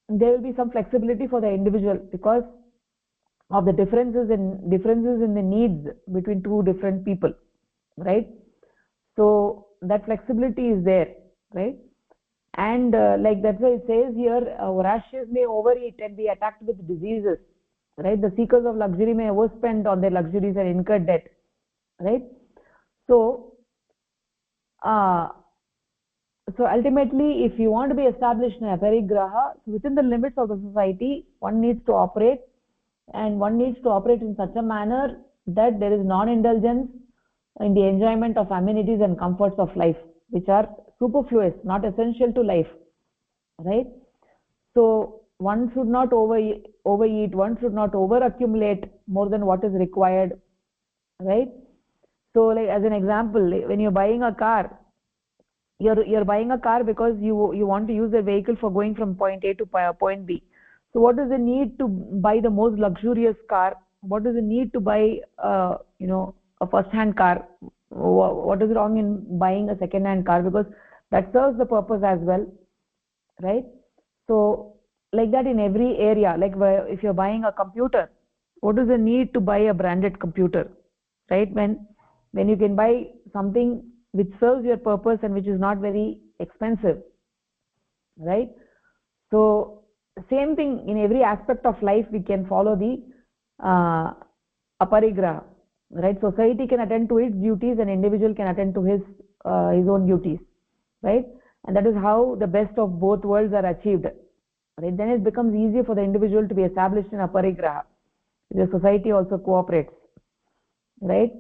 there will be some flexibility for the individual because of the differences in the needs between two different people, right? So that flexibility is there, right? And like that's why it says here, Voraciousness may overeat and be attacked with diseases, right? The seekers of luxury may overspend on their luxuries and incur debt, right? So ultimately, if you want to be established in aparigraha, within the limits of the society, one needs to operate, and one needs to operate in such a manner that there is non-indulgence in the enjoyment of amenities and comforts of life, which are superfluous, not essential to life, right? So one should not overeat, one should not over accumulate more than what is required, right? So like as an example, when you're buying a car, you're buying a car because you want to use the vehicle for going from point A to point B. So what is the need to buy the most luxurious car? What is the need to buy a first hand car? What is wrong in buying a second hand car? Because that serves the purpose as well, right? So like that in every area, like if you're buying a computer, what is the need to buy a branded computer, right? When you can buy something which serves your purpose and which is not very expensive, right? So same thing in every aspect of life, we can follow the aparigraha, right? Society can attend to its duties and individual can attend to his own duties, right? And that is how the best of both worlds are achieved, right? Then it becomes easier for the individual to be established in aparigraha. The society also cooperates, right?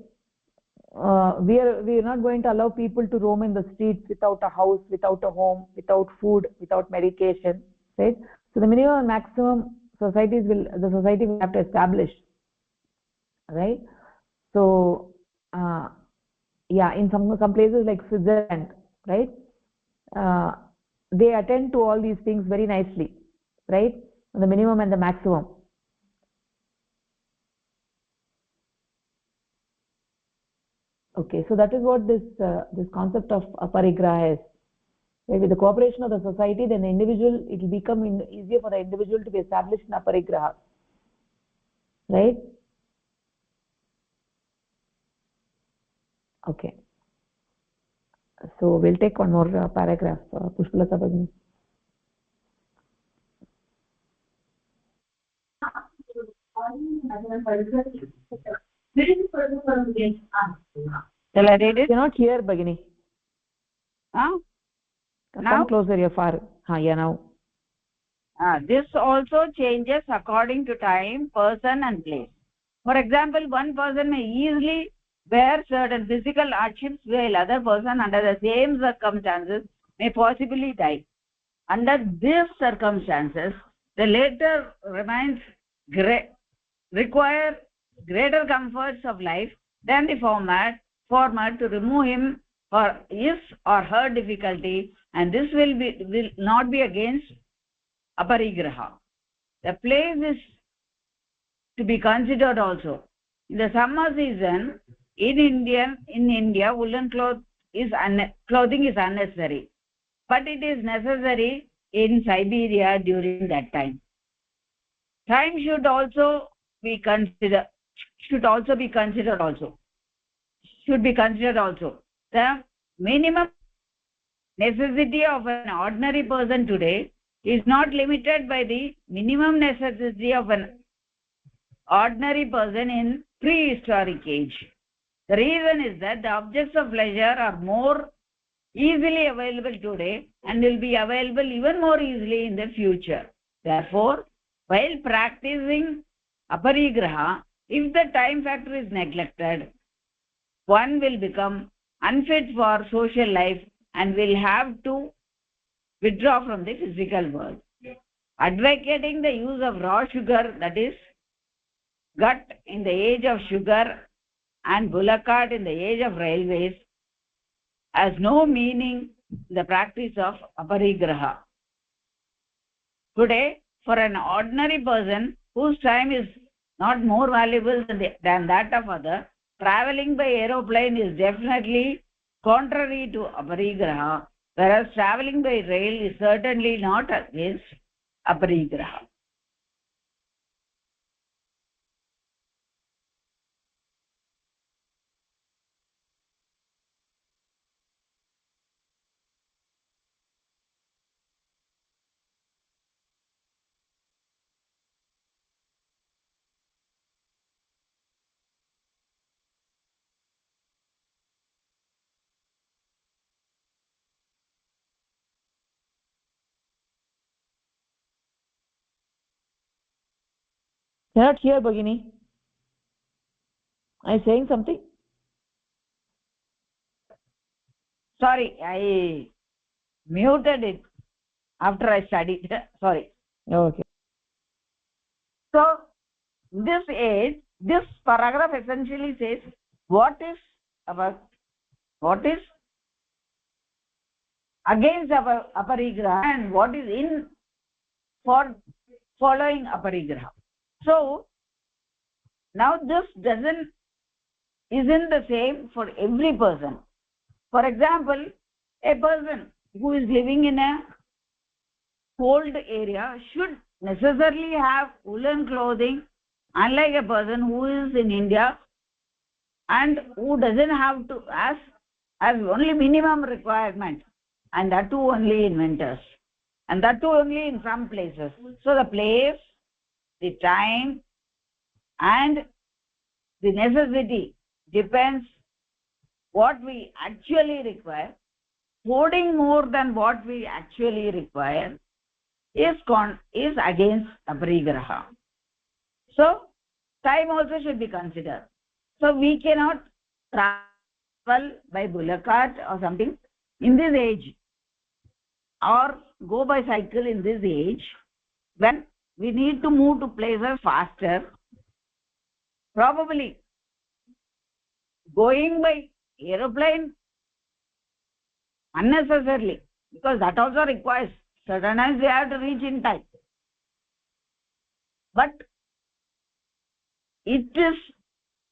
We are not going to allow people to roam in the streets without a house, without a home, without food, without medication, right? So the minimum and maximum the society will have to establish, right? So in some places like Switzerland, right, they attend to all these things very nicely, right? The minimum and the maximum. Okay, so that is what this concept of aparigraha is. Right? With the cooperation of the society, then the individual, it will become easier for the individual to be established in aparigraha, right? Okay. So we'll take one more paragraph, Pushpalata Bhagini. Shall I read it? You're not here, Bhagini. Now? Come closer, you're far. Yeah, now. This also changes according to time, person and place. For example, one person may easily bear certain physical hardships while other person under the same circumstances may possibly die. Under these circumstances, the latter require greater comforts of life than the former, reformer to remove him for his or her difficulty, and this will not be against aparigraha. The place is to be considered also. In the summer season, in India, woolen clothing is unnecessary, but it is necessary in Siberia during that time. Time should also be considered. The minimum necessity of an ordinary person today is not limited by the minimum necessity of an ordinary person in prehistoric age. The reason is that the objects of pleasure are more easily available today and will be available even more easily in the future. Therefore, while practicing aparigraha, if the time factor is neglected, one will become unfit for social life and will have to withdraw from the physical world. Advocating the use of raw sugar, that is, gut in the age of sugar and bullock cart in the age of railways, has no meaning in the practice of aparigraha. Today, for an ordinary person whose time is not more valuable than that of others, traveling by aeroplane is definitely contrary to aparigraha, whereas traveling by rail is certainly not against aparigraha. Cannot hear, Bhagini. Are you saying something? Sorry, I muted it after I studied. Sorry. Okay. So, this paragraph essentially says what is against aparigraha and what is in for following aparigraha. So now this isn't the same for every person. For example, a person who is living in a cold area should necessarily have woolen clothing, unlike a person who is in India and who doesn't have to has only minimum requirement, and that too only in winters, and that too only in some places. So the place, the time, and the necessity depends what we actually require. Hoarding more than what we actually require is against aparigraha. So time also should be considered. So we cannot travel by bullock cart or something in this age, or go by cycle in this age, when we need to move to places faster. Probably going by aeroplane unnecessarily, because that also requires certain times we have to reach in time, but it is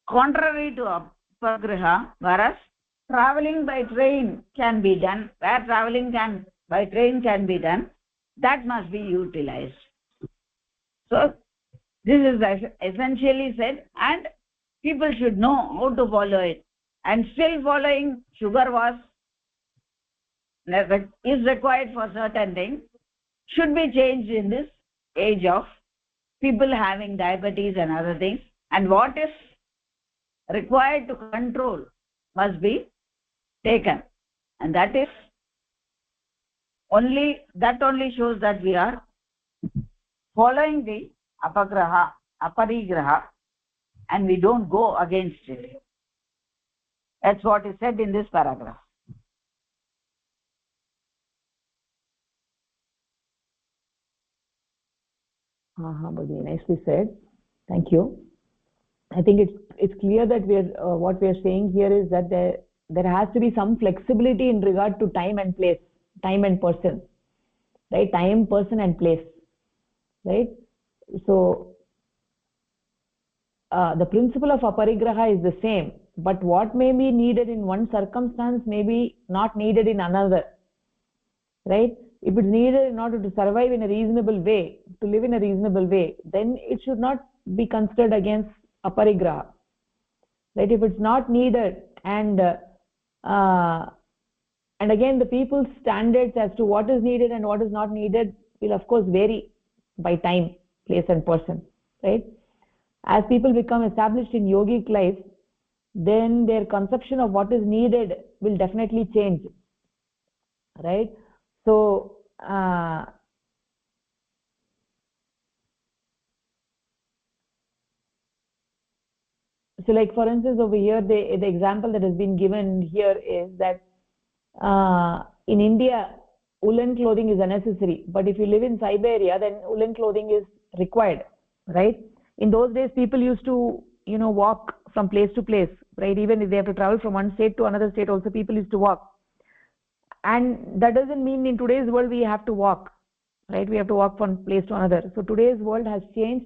contrary to aparigraha, whereas traveling by train can be done, where traveling by train can be done, that must be utilized. So this is essentially said, and people should know how to follow it. And still following sugar is required for certain things, should be changed in this age of people having diabetes and other things, and what is required to control must be taken, and that only shows that we are following the aparigraha, and we don't go against it. That's what is said in this paragraph. Bhagini, nicely said. Thank you. I think it's clear that what we are saying here is that there has to be some flexibility in regard to time and place, time and person, right? Time, person, and place, right? So the principle of aparigraha is the same, but what may be needed in one circumstance may be not needed in another, right? If it's needed in order to survive in a reasonable way, to live in a reasonable way, then it should not be considered against aparigraha, right? If it's not needed, and again the people's standards as to what is needed and what is not needed will of course vary by time, place, and person, right? As people become established in yogic life, then their conception of what is needed will definitely change, right? So so like for instance over here the example that has been given here is that in India woolen clothing is unnecessary, but if you live in Siberia then woolen clothing is required, right? In those days people used to walk from place to place, right? Even if they have to travel from one state to another state also people used to walk, and that doesn't mean in today's world we have to walk, right? We have to walk from place to another. So today's world has changed,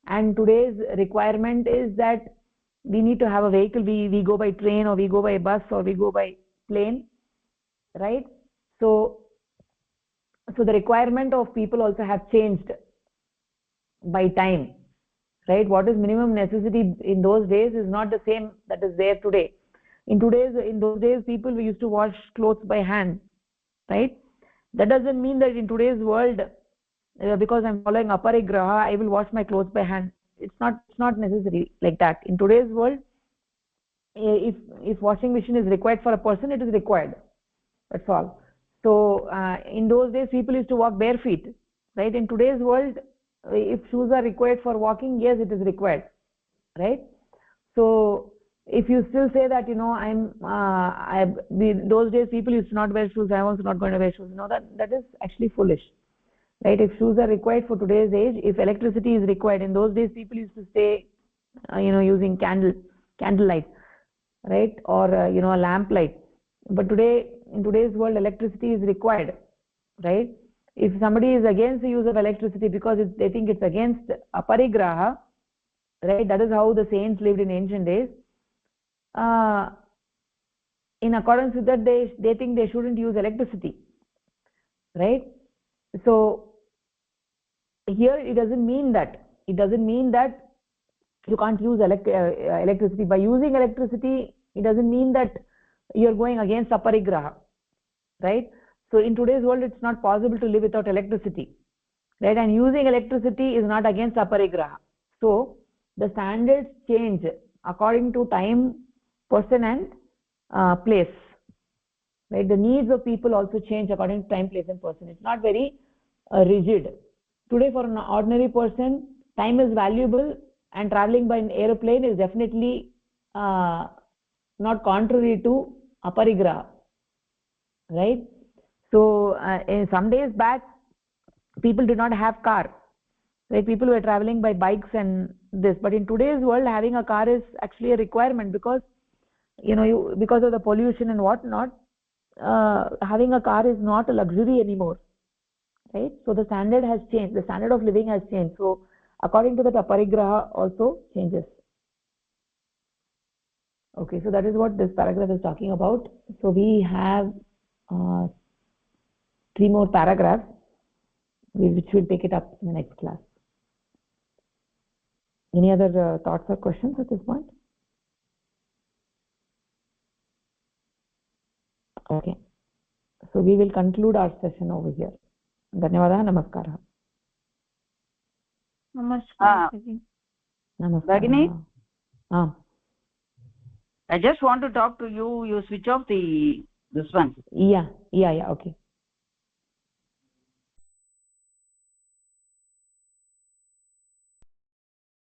and today's requirement is that we need to have a vehicle. We go by train, or we go by bus, or we go by plane, right? So the requirement of people also have changed by time, right? What is minimum necessity in those days is not the same that is there today. In those days people used to wash clothes by hand, right? That doesn't mean that in today's world because I'm following aparigraha I will wash my clothes by hand. It's not necessary like that. In today's world, if washing machine is required for a person, it is required, that's all. So in those days people used to walk bare feet, right? In today's world, if shoes are required for walking, yes, it is required, right? So if you still say that those days people used to not wear shoes, I'm also not going to wear shoes, that is actually foolish, right? If shoes are required for today's age, if electricity is required, in those days people used to stay using candlelight, right? Or a lamp light. But in today's world electricity is required, right? If somebody is against the use of electricity because they think it's against aparigraha, right? That is how the saints lived in ancient days. In accordance with that, they think they shouldn't use electricity, right? So here it doesn't mean that you can't use electricity. By using electricity, it doesn't mean that you're going against aparigraha, right? So in today's world it's not possible to live without electricity, right? And using electricity is not against aparigraha. So the standards change according to time, person, and place, right? The needs of people also change according to time, place, and person. It's not very rigid. Today for an ordinary person, time is valuable, and traveling by an aeroplane is definitely not contrary to aparigraha, right? So some days back people did not have car, right? People were traveling by bikes and this, but in today's world having a car is actually a requirement because because of the pollution and whatnot. Having a car is not a luxury anymore, right? So the standard has changed, the standard of living has changed. So according to that, aparigraha also changes. Okay, so that is what this paragraph is talking about. So we have 3 more paragraphs which will take it up in the next class. Any other thoughts or questions at this point? Okay, so we will conclude our session over here. Dhanyavadah, namaskara. Namaskar. Bhagini, I just want to talk to you. You switch off this one. Yeah, okay.